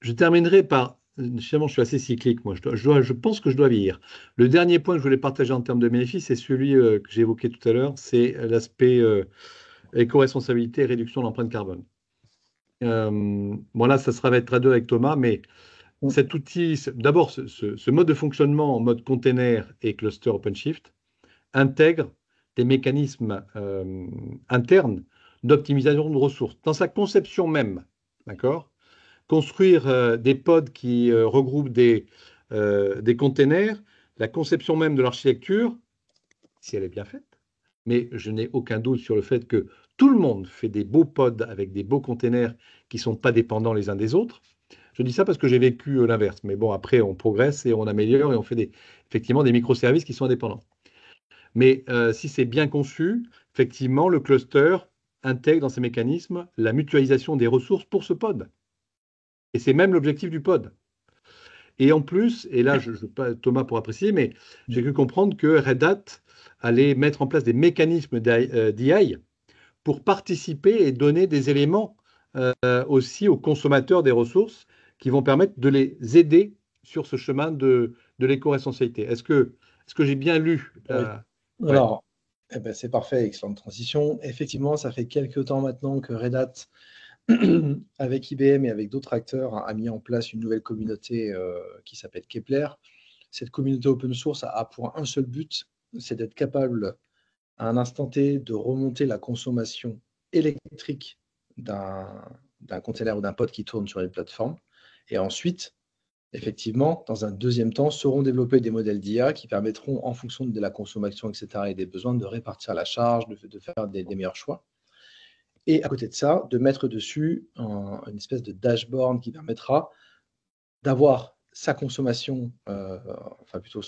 [SPEAKER 1] Je terminerai par, finalement je suis assez cyclique, moi, je pense que je dois vieillir. Le dernier point que je voulais partager en termes de bénéfices, c'est celui que j'ai évoqué tout à l'heure, c'est l'aspect éco-responsabilité et réduction de l'empreinte carbone. Là, ça sera être à deux avec Thomas, mais cet outil, d'abord, ce mode de fonctionnement en mode container et cluster OpenShift intègre des mécanismes internes d'optimisation de ressources. Dans sa conception même, d'accord ? Construire des pods qui regroupent des containers, la conception même de l'architecture, si elle est bien faite, mais je n'ai aucun doute sur le fait que tout le monde fait des beaux pods avec des beaux containers qui ne sont pas dépendants les uns des autres. Je dis ça parce que j'ai vécu l'inverse. Mais bon, après, on progresse et on améliore et on fait effectivement des microservices qui sont indépendants. Mais si c'est bien conçu, effectivement, le cluster intègre dans ses mécanismes la mutualisation des ressources pour ce pod. Et c'est même l'objectif du pod. Et en plus, et là, Thomas pourra préciser, mais j'ai cru comprendre que Red Hat allait mettre en place des mécanismes d'IA pour participer et donner des éléments aussi aux consommateurs des ressources qui vont permettre de les aider sur ce chemin de l'éco-responsabilité. Est-ce que j'ai bien lu
[SPEAKER 2] Oui. Alors, c'est parfait, excellente transition. Effectivement, ça fait quelques temps maintenant que Red Hat, avec IBM et avec d'autres acteurs, a mis en place une nouvelle communauté qui s'appelle Kepler. Cette communauté open source a pour un seul but, c'est d'être capable à un instant T de remonter la consommation électrique d'un container ou d'un pod qui tourne sur les plateformes. Et ensuite, effectivement, dans un deuxième temps, seront développés des modèles d'IA qui permettront, en fonction de la consommation, etc., et des besoins, de répartir la charge, de faire des meilleurs choix. Et à côté de ça, de mettre dessus une espèce de dashboard qui permettra d'avoir sa consommation, enfin plutôt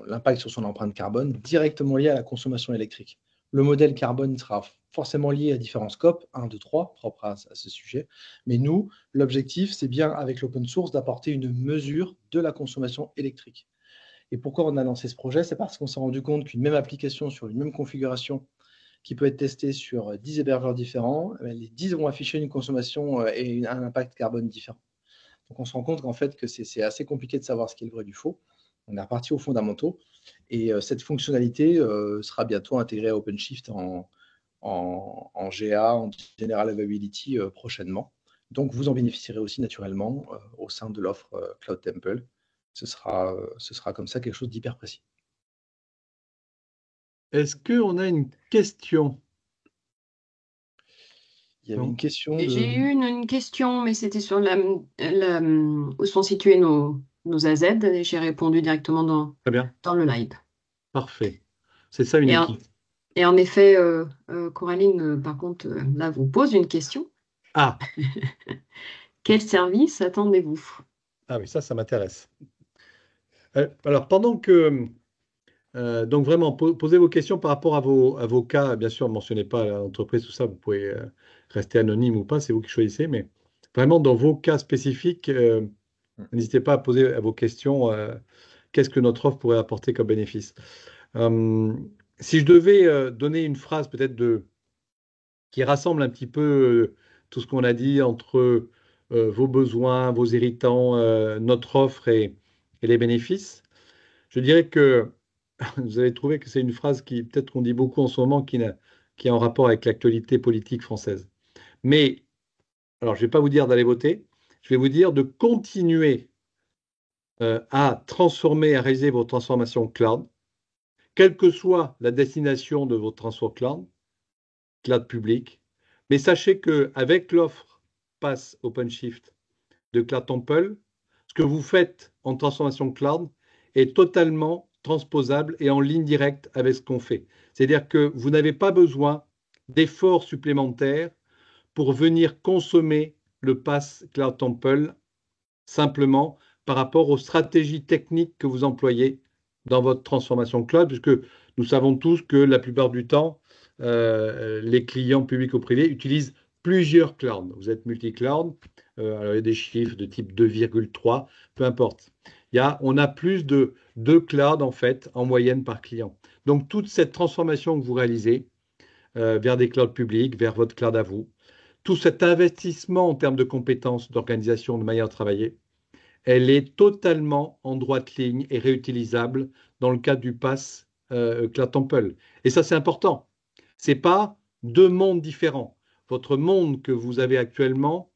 [SPEAKER 2] l'impact sur son empreinte carbone directement lié à la consommation électrique. Le modèle carbone sera forcément lié à différents scopes, 1, 2, 3, propres à ce sujet. Mais nous, l'objectif, c'est bien avec l'open source d'apporter une mesure de la consommation électrique. Et pourquoi on a lancé ce projet? C'est parce qu'on s'est rendu compte qu'une même application sur une même configuration qui peut être testée sur 10 hébergeurs différents, les 10 vont afficher une consommation et un impact carbone différent. Donc, on se rend compte qu'en fait, que c'est assez compliqué de savoir ce qui est le vrai du faux. On est reparti aux fondamentaux. Et cette fonctionnalité sera bientôt intégrée à OpenShift en GA, en General Availability prochainement. Donc, vous en bénéficierez aussi naturellement au sein de l'offre Cloud Temple. Ce sera comme ça quelque chose d'hyper précis.
[SPEAKER 1] Est-ce qu'on a une question?
[SPEAKER 2] Il y avait une question
[SPEAKER 3] J'ai eu une question, mais c'était sur où sont situés nos AZ, et j'ai répondu directement
[SPEAKER 1] Très bien.
[SPEAKER 3] dans le live.
[SPEAKER 1] Parfait. C'est ça une équipe.
[SPEAKER 3] Et en effet, Coraline, par contre, là, vous pose une question.
[SPEAKER 1] Ah,
[SPEAKER 3] Quel service attendez-vous?
[SPEAKER 1] ah oui, ça m'intéresse. Alors, pendant que donc vraiment, posez vos questions par rapport à vos cas. Bien sûr, ne mentionnez pas l'entreprise, tout ça. Vous pouvez rester anonyme ou pas, c'est vous qui choisissez. Mais vraiment, dans vos cas spécifiques, n'hésitez pas à poser vos questions. Qu'est-ce que notre offre pourrait apporter comme bénéfice? Euh, Si je devais donner une phrase peut-être qui rassemble un petit peu tout ce qu'on a dit entre vos besoins, vos irritants, notre offre et les bénéfices, je dirais que vous avez trouvé que c'est une phrase qui, peut-être qu'on dit beaucoup en ce moment, qui est en rapport avec l'actualité politique française. Mais, alors, je ne vais pas vous dire d'aller voter, je vais vous dire de continuer à transformer, à réaliser vos transformations cloud, quelle que soit la destination de votre transfert cloud public. Mais sachez qu'avec l'offre Pass OpenShift de Cloud Temple, ce que vous faites en transformation cloud est totalement transposable et en ligne directe avec ce qu'on fait. C'est-à-dire que vous n'avez pas besoin d'efforts supplémentaires pour venir consommer le Pass Cloud Temple simplement par rapport aux stratégies techniques que vous employez dans votre transformation cloud, puisque nous savons tous que la plupart du temps, les clients publics ou privés utilisent plusieurs clouds. Vous êtes multi-cloud, alors il y a des chiffres de type 2,3, peu importe. On a plus de 2 clouds en fait, en moyenne par client. Donc toute cette transformation que vous réalisez vers des clouds publics, vers votre cloud à vous, tout cet investissement en termes de compétences, d'organisation, de manière de travailler, elle est totalement en droite ligne et réutilisable dans le cadre du pass Cloud Temple. Et ça, c'est important. Ce n'est pas deux mondes différents. Votre monde que vous avez actuellement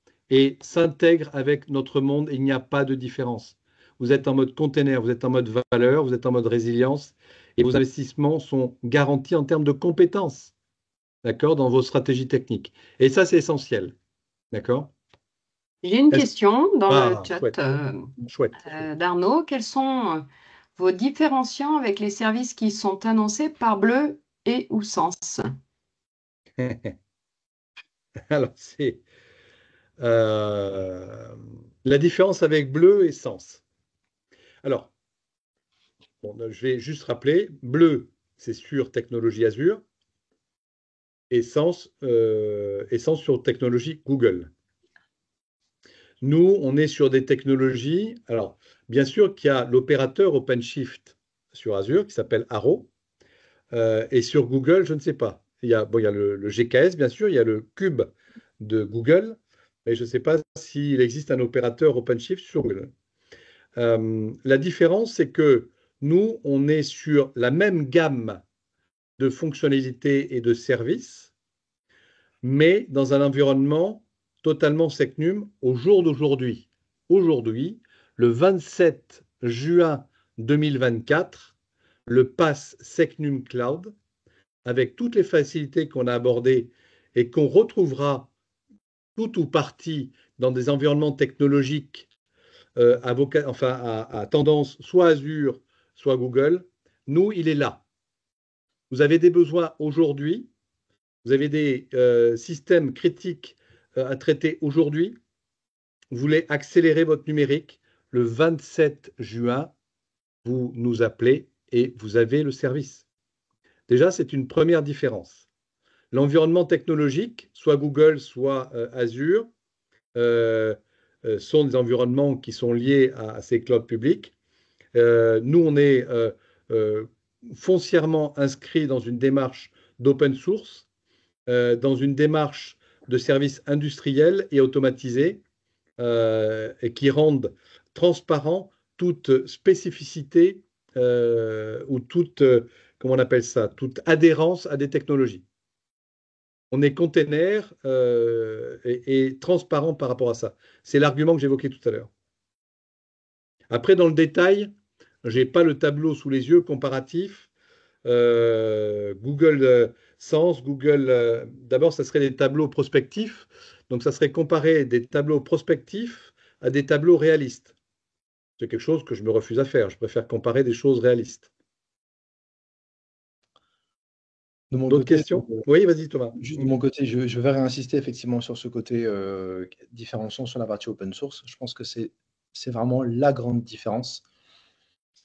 [SPEAKER 1] s'intègre avec notre monde et il n'y a pas de différence. Vous êtes en mode container, vous êtes en mode valeur, vous êtes en mode résilience et vos investissements sont garantis en termes de compétences, d'accord, dans vos stratégies techniques. Et ça, c'est essentiel, d'accord?
[SPEAKER 3] J'ai une
[SPEAKER 1] Est-ce-
[SPEAKER 3] question dans le
[SPEAKER 1] Ah,
[SPEAKER 3] chat
[SPEAKER 1] chouette, chouette.
[SPEAKER 3] d'Arnaud. Quels sont vos différenciants avec les services qui sont annoncés par Bleu et ou Sens?
[SPEAKER 1] Alors, c'est euh, la différence avec bleu et sens. Alors, bon, je vais juste rappeler, bleu, c'est sur technologie Azure, et sens sur technologie Google. Nous, on est sur des technologies. Alors, bien sûr qu'il y a l'opérateur OpenShift sur Azure qui s'appelle Arrow, et sur Google, je ne sais pas. Il y a le GKS, bien sûr, il y a le Cube de Google, mais je ne sais pas s'il existe un opérateur OpenShift sur Google. La différence, c'est que nous, on est sur la même gamme de fonctionnalités et de services, mais dans un environnement totalement SecNum au jour d'aujourd'hui. Aujourd'hui, le 27 juin 2024, le pass SecNum Cloud, avec toutes les facilités qu'on a abordées et qu'on retrouvera tout ou partie dans des environnements technologiques à tendance soit Azure, soit Google, nous, il est là. Vous avez des besoins aujourd'hui, vous avez des systèmes critiques à traiter aujourd'hui, vous voulez accélérer votre numérique, le 27 juin, vous nous appelez et vous avez le service. Déjà, c'est une première différence. L'environnement technologique, soit Google, soit Azure, euh, sont des environnements qui sont liés à ces clouds publics. Nous, on est euh, foncièrement inscrit dans une démarche d'open source, dans une démarche de services industriels et automatisés, et qui rendent transparent toute spécificité ou toute, comment on appelle ça, toute adhérence à des technologies. On est container et transparent par rapport à ça. C'est l'argument que j'évoquais tout à l'heure. Après, dans le détail, je n'ai pas le tableau sous les yeux comparatif. Google Sens, Google, d'abord, ça serait des tableaux prospectifs. Donc, ça serait comparer des tableaux prospectifs à des tableaux réalistes. C'est quelque chose que je me refuse à faire. Je préfère comparer des choses réalistes.
[SPEAKER 2] De mon
[SPEAKER 1] D'autres
[SPEAKER 2] côté,
[SPEAKER 1] questions? Oui, vas-y Thomas.
[SPEAKER 2] juste de mon côté, je vais réinsister effectivement sur ce côté différenciant sur la partie open source. Je pense que c'est vraiment la grande différence.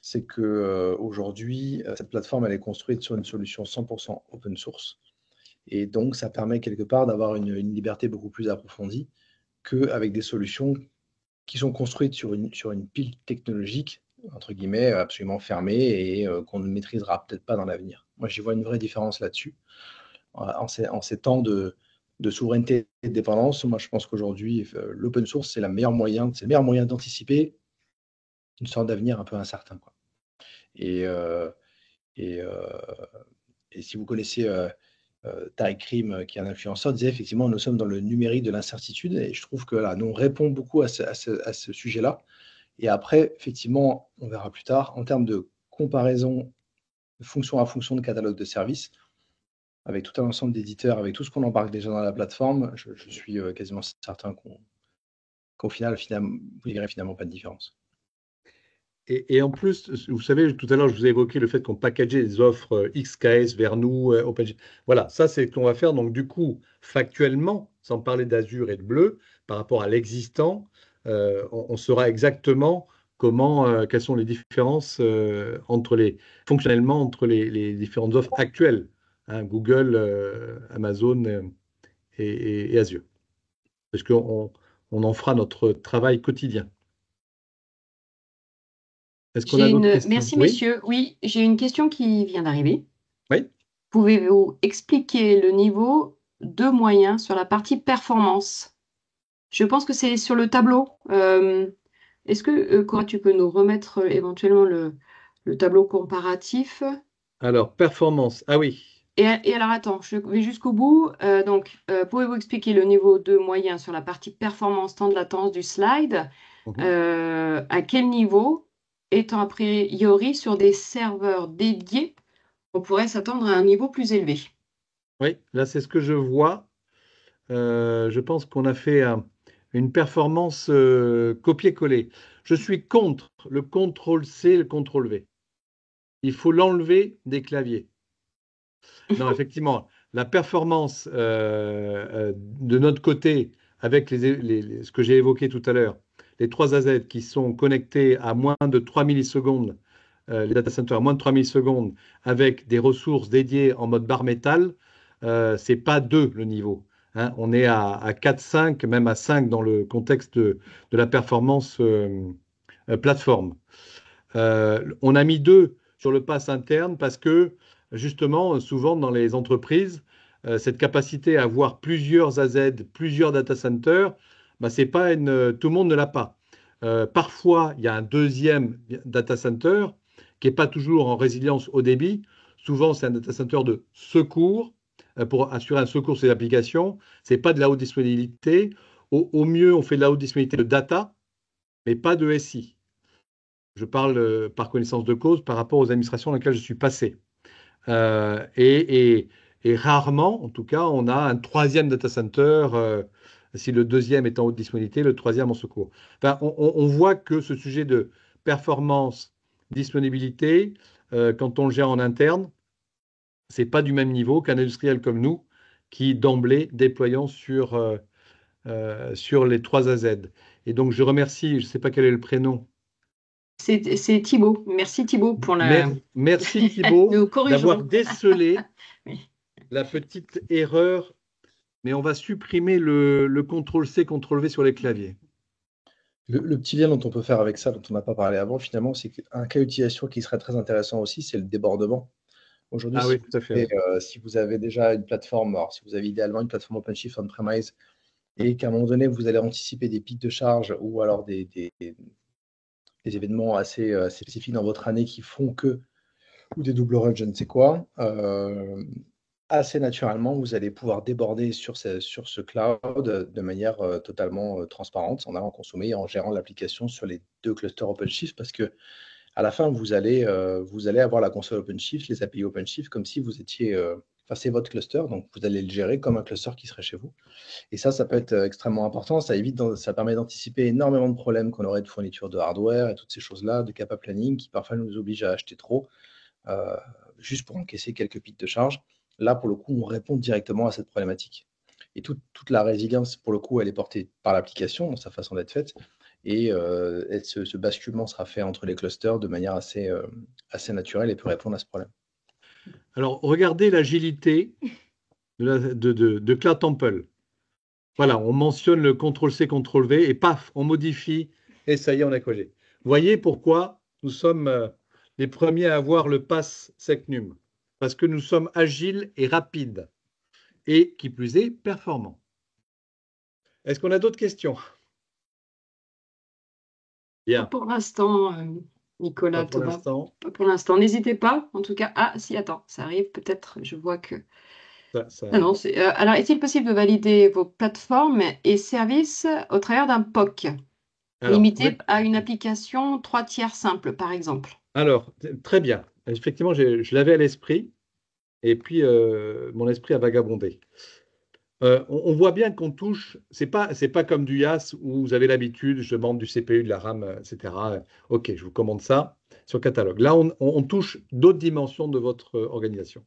[SPEAKER 2] C'est que aujourd'hui, cette plateforme, elle est construite sur une solution 100% open source. Et donc, ça permet quelque part d'avoir une liberté beaucoup plus approfondie qu'avec des solutions qui sont construites sur une pile technologique, entre guillemets, absolument fermée et qu'on ne maîtrisera peut-être pas dans l'avenir. Moi, j'y vois une vraie différence là-dessus. En ces temps de souveraineté et de dépendance, moi, je pense qu'aujourd'hui, l'open source, c'est le meilleur moyen d'anticiper une sorte d'avenir un peu incertain, quoi. Et, euh, et, euh, et si vous connaissez Tariq Krim, qui est un influenceur, disait effectivement, nous sommes dans le numérique de l'incertitude. Et je trouve que là, nous, on répond beaucoup à ce sujet-là. Et après, effectivement, on verra plus tard, en termes de comparaison de fonction à fonction de catalogue de services, avec tout un ensemble d'éditeurs, avec tout ce qu'on embarque déjà dans la plateforme, je suis quasiment certain qu'au final, vous ne verrez finalement pas de différence.
[SPEAKER 1] Et en plus, vous savez, tout à l'heure, je vous ai évoqué le fait qu'on packageait des offres XKS vers nous, OpenGL. Voilà, ça, c'est ce qu'on va faire. Donc, du coup, factuellement, sans parler d'Azure et de Bleu, par rapport à l'existant, on saura exactement quelles sont les différences fonctionnellement entre les différentes offres actuelles, hein, Google, Amazon et Azure. Parce qu'on en fera notre travail quotidien. Est-ce qu'on a d'autres questions?
[SPEAKER 3] Merci,
[SPEAKER 1] Oui,
[SPEAKER 3] messieurs. Oui, j'ai une question qui vient d'arriver.
[SPEAKER 1] oui.
[SPEAKER 3] Pouvez-vous expliquer le niveau de moyen sur la partie performance? Je pense que c'est sur le tableau. Est-ce que, Cora, tu peux nous remettre éventuellement le tableau comparatif?
[SPEAKER 1] Alors, performance. Ah oui.
[SPEAKER 3] Et alors, attends, je vais jusqu'au bout. Pouvez-vous expliquer le niveau de moyen sur la partie performance, temps de latence du slide?
[SPEAKER 1] Mhm.
[SPEAKER 3] À quel niveau, étant a priori sur des serveurs dédiés, on pourrait s'attendre à un niveau plus élevé?
[SPEAKER 1] Oui, là, c'est ce que je vois. Je pense qu'on a fait une performance copier-coller. Je suis contre le CTRL-C, le CTRL-V. Il faut l'enlever des claviers. Non, effectivement, la performance de notre côté, avec ce que j'ai évoqué tout à l'heure, les 3 AZ qui sont connectés à moins de 3 millisecondes, les data centers à moins de 3 millisecondes, avec des ressources dédiées en mode bar métal, c'est pas 2 le niveau, hein. On est à 4, 5, même à 5 dans le contexte de la performance plateforme. On a mis 2 sur le pass interne parce que, justement, souvent dans les entreprises, cette capacité à avoir plusieurs AZ, plusieurs data centers, bah, c'est pas tout le monde ne l'a pas. Parfois, il y a un deuxième data center qui n'est pas toujours en résilience au débit. Souvent, c'est un data center de secours pour assurer un secours sur les applications. Ce n'est pas de la haute disponibilité. Au mieux, on fait de la haute disponibilité de data, mais pas de SI. Je parle par connaissance de cause par rapport aux administrations dans lesquelles je suis passé. Euh, et, et- et rarement, en tout cas, on a un troisième data center, si le deuxième est en haute disponibilité, le troisième en secours. Enfin, on voit que ce sujet de performance, disponibilité, quand on le gère en interne, c'est pas du même niveau qu'un industriel comme nous, qui d'emblée déployant sur les 3 AZ. Et donc, je remercie, je ne sais pas quel est le prénom.
[SPEAKER 3] C'est Thibaut. Merci Thibaut pour
[SPEAKER 1] Merci Thibaut
[SPEAKER 3] Nous
[SPEAKER 1] d'avoir
[SPEAKER 3] corrigerons.
[SPEAKER 1] décelé
[SPEAKER 3] Oui.
[SPEAKER 1] la petite erreur, mais on va supprimer le CTRL-C, CTRL-V sur les claviers.
[SPEAKER 2] Le petit lien dont on peut faire avec ça, dont on n'a pas parlé avant, finalement, c'est qu'un cas d'utilisation qui serait très intéressant aussi, c'est le débordement. Aujourd'hui,
[SPEAKER 1] Ah oui, tout à fait. Oui.
[SPEAKER 2] si vous avez déjà une plateforme, alors si vous avez idéalement une plateforme OpenShift on-premise, et qu'à un moment donné, vous allez anticiper des pics de charge ou alors des événements assez spécifiques dans votre année qui font que, ou des double runs, je ne sais quoi, assez naturellement, vous allez pouvoir déborder sur ce cloud de manière totalement transparente en allant consommer et en gérant l'application sur les 2 clusters OpenShift parce que à la fin, vous allez avoir la console OpenShift, les API OpenShift, comme si vous étiez, enfin, c'est votre cluster, donc vous allez le gérer comme un cluster qui serait chez vous. Et ça peut être extrêmement important. Ça permet d'anticiper énormément de problèmes qu'on aurait de fourniture de hardware et toutes ces choses-là, de kappa planning qui parfois nous obligent à acheter trop, euh, juste pour encaisser quelques pics de charge. là, pour le coup, on répond directement à cette problématique. Et toute la résilience, pour le coup, elle est portée par l'application, dans sa façon d'être faite. Et ce basculement sera fait entre les clusters de manière assez naturelle et peut répondre à ce problème.
[SPEAKER 1] Alors, regardez l'agilité de Cloud Temple. Voilà, on mentionne le CTRL-C, CTRL-V et paf, on modifie et ça y est, on a collé. Vous voyez pourquoi nous sommes les premiers à avoir le pass SecNum? Parce que nous sommes agiles et rapides et, qui plus est, performants. Est-ce qu'on a d'autres questions? Bien.
[SPEAKER 3] Pour l'instant, Nicolas,
[SPEAKER 1] Pas pour
[SPEAKER 3] Thomas.
[SPEAKER 1] l'instant.
[SPEAKER 3] Pas pour l'instant. N'hésitez pas. En tout cas, ah, si, attends, ça arrive peut-être. Je vois que. Ah non, alors, est-il possible de valider vos plateformes et services au travers d'un POC,
[SPEAKER 1] Alors,
[SPEAKER 3] limité à une application 3 tiers simple, par exemple?
[SPEAKER 1] alors, très bien. Effectivement, je l'avais à l'esprit et puis mon esprit a vagabondé. On voit bien qu'on touche, c'est pas comme du IaaS où vous avez l'habitude, je demande du CPU, de la RAM, etc. Ok, je vous commande ça sur catalogue. Là, on touche d'autres dimensions de votre organisation,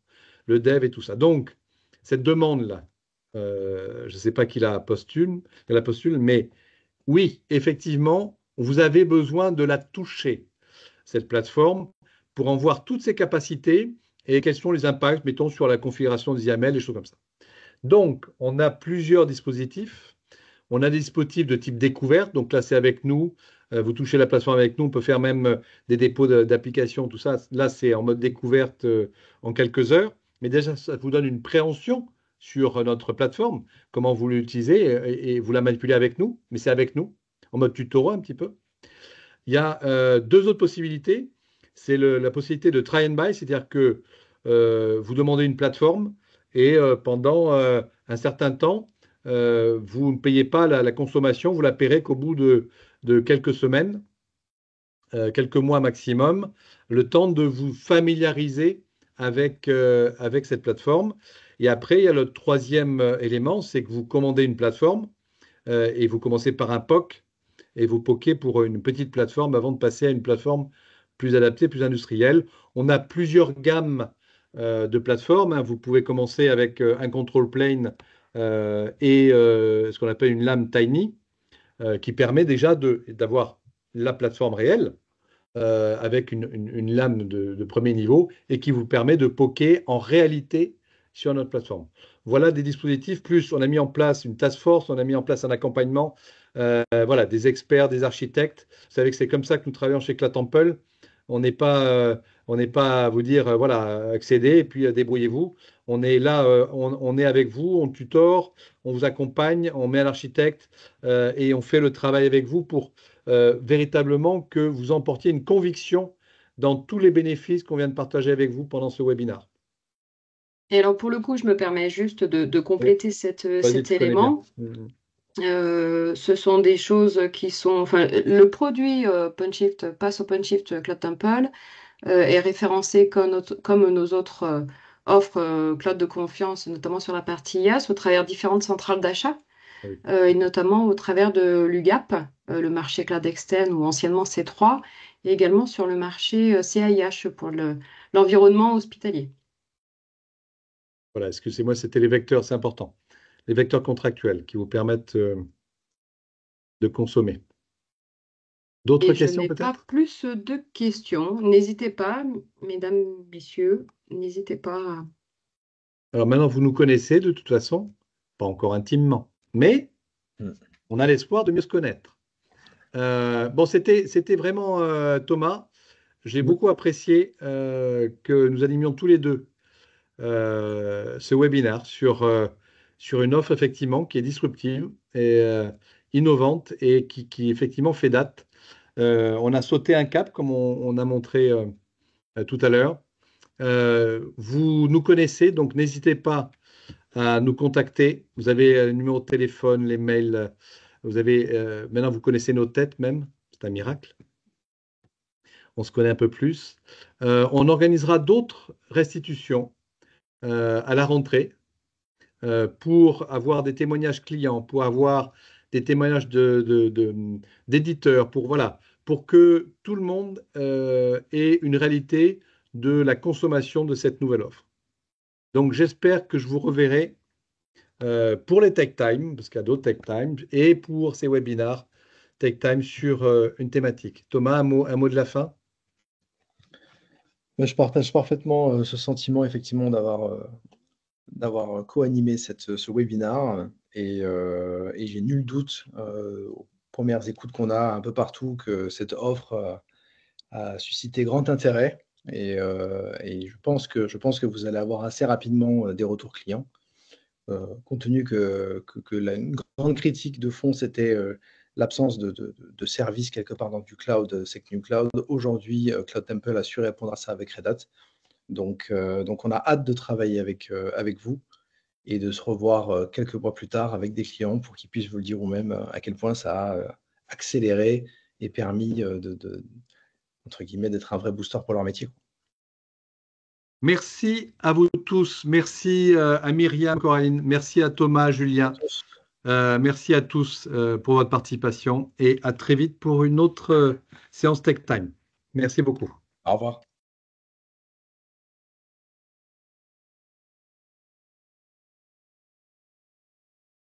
[SPEAKER 1] le dev et tout ça. Donc, cette demande-là, je ne sais pas qui la postule, mais oui, effectivement, vous avez besoin de la toucher, cette plateforme, pour en voir toutes ses capacités et quels sont les impacts, mettons, sur la configuration des YAML, des choses comme ça. Donc, on a plusieurs dispositifs. On a des dispositifs de type découverte. Donc là, c'est avec nous. Vous touchez la plateforme avec nous. On peut faire même des dépôts d'applications, tout ça. Là, c'est en mode découverte en quelques heures. Mais déjà, ça vous donne une préhension sur notre plateforme, comment vous l'utilisez et vous la manipulez avec nous. Mais c'est avec nous, en mode tutorat un petit peu. Il y a deux autres possibilités. C'est la possibilité de try and buy, c'est-à-dire que vous demandez une plateforme et pendant un certain temps, vous ne payez pas la consommation, vous la paierez qu'au bout de quelques semaines, quelques mois maximum, le temps de vous familiariser avec cette plateforme. Et après, il y a le troisième élément, c'est que vous commandez une plateforme et vous commencez par un POC et vous poquez pour une petite plateforme avant de passer à une plateforme plus adaptée, plus industrielle. On a plusieurs gammes de plateformes, hein. Vous pouvez commencer avec un control plane et ce qu'on appelle une lame tiny qui permet déjà d'avoir la plateforme réelle avec une lame de premier niveau et qui vous permet de poker en réalité sur notre plateforme. Voilà des dispositifs, plus on a mis en place une task force, on a mis en place un accompagnement, voilà, des experts, des architectes. Vous savez que c'est comme ça que nous travaillons chez Clatemple. On n'est pas à vous dire, voilà, accédez et puis débrouillez-vous. On est là, on est avec vous, on tutore, on vous accompagne, on met un architecte et on fait le travail avec vous pour véritablement que vous emportiez une conviction dans tous les bénéfices qu'on vient de partager avec vous pendant ce webinaire.
[SPEAKER 3] Et alors, pour le coup, je me permets juste de compléter cet élément. Ce sont des choses qui sont... Enfin, le produit OpenShift passe OpenShift Cloud Temple est référencé comme nos autres offres cloud de confiance, notamment sur la partie IaaS, au travers différentes centrales d'achat,
[SPEAKER 1] Oui.
[SPEAKER 3] et notamment au travers de l'UGAP, le marché Cloud Extend ou anciennement C3, et également sur le marché CAIH pour l'environnement hospitalier.
[SPEAKER 1] Voilà, excusez-moi, c'était les vecteurs, c'est important. Les vecteurs contractuels qui vous permettent de consommer. D'autres
[SPEAKER 3] Et je
[SPEAKER 1] questions
[SPEAKER 3] n'ai pas
[SPEAKER 1] peut-être?
[SPEAKER 3] plus de questions. N'hésitez pas, mesdames, messieurs, n'hésitez pas.
[SPEAKER 1] Alors maintenant, vous nous connaissez de toute façon, pas encore intimement, mais on a l'espoir de mieux se connaître. Bon, c'était vraiment Thomas. J'ai beaucoup apprécié que nous animions tous les deux ce webinaire sur une offre effectivement qui est disruptive et innovante et qui effectivement fait date. On a sauté un cap comme on a montré tout à l'heure. Vous nous connaissez, donc n'hésitez pas à nous contacter. Vous avez le numéro de téléphone, les mails. Vous avez maintenant vous connaissez nos têtes même. C'est un miracle. On se connaît un peu plus. On organisera d'autres restitutions à la rentrée pour avoir des témoignages clients, pour avoir des témoignages d'éditeurs, pour que tout le monde ait une réalité de la consommation de cette nouvelle offre. Donc, j'espère que je vous reverrai pour les Tech Time, parce qu'il y a d'autres Tech Time, et pour ces webinars Tech Time sur une thématique. Thomas, un mot de la fin?
[SPEAKER 2] Je partage parfaitement ce sentiment, effectivement, d'avoir co-animé ce webinar et j'ai nul doute aux premières écoutes qu'on a un peu partout que cette offre a suscité grand intérêt et je pense que vous allez avoir assez rapidement des retours clients. Compte tenu que une grande critique de fond, c'était l'absence de service quelque part dans du cloud, Secnum Cloud. Aujourd'hui, Cloud Temple a su répondre à ça avec Red Hat. Donc on a hâte de travailler avec vous et de se revoir quelques mois plus tard avec des clients pour qu'ils puissent vous le dire ou-même à quel point ça a accéléré et permis entre guillemets, d'être un vrai booster pour leur métier.
[SPEAKER 1] Merci à vous tous. Merci à Myriam, Coraline. Merci à Thomas, Julien. Merci à tous pour votre participation et à très vite pour une autre séance Tech Time. Merci beaucoup.
[SPEAKER 2] Au revoir.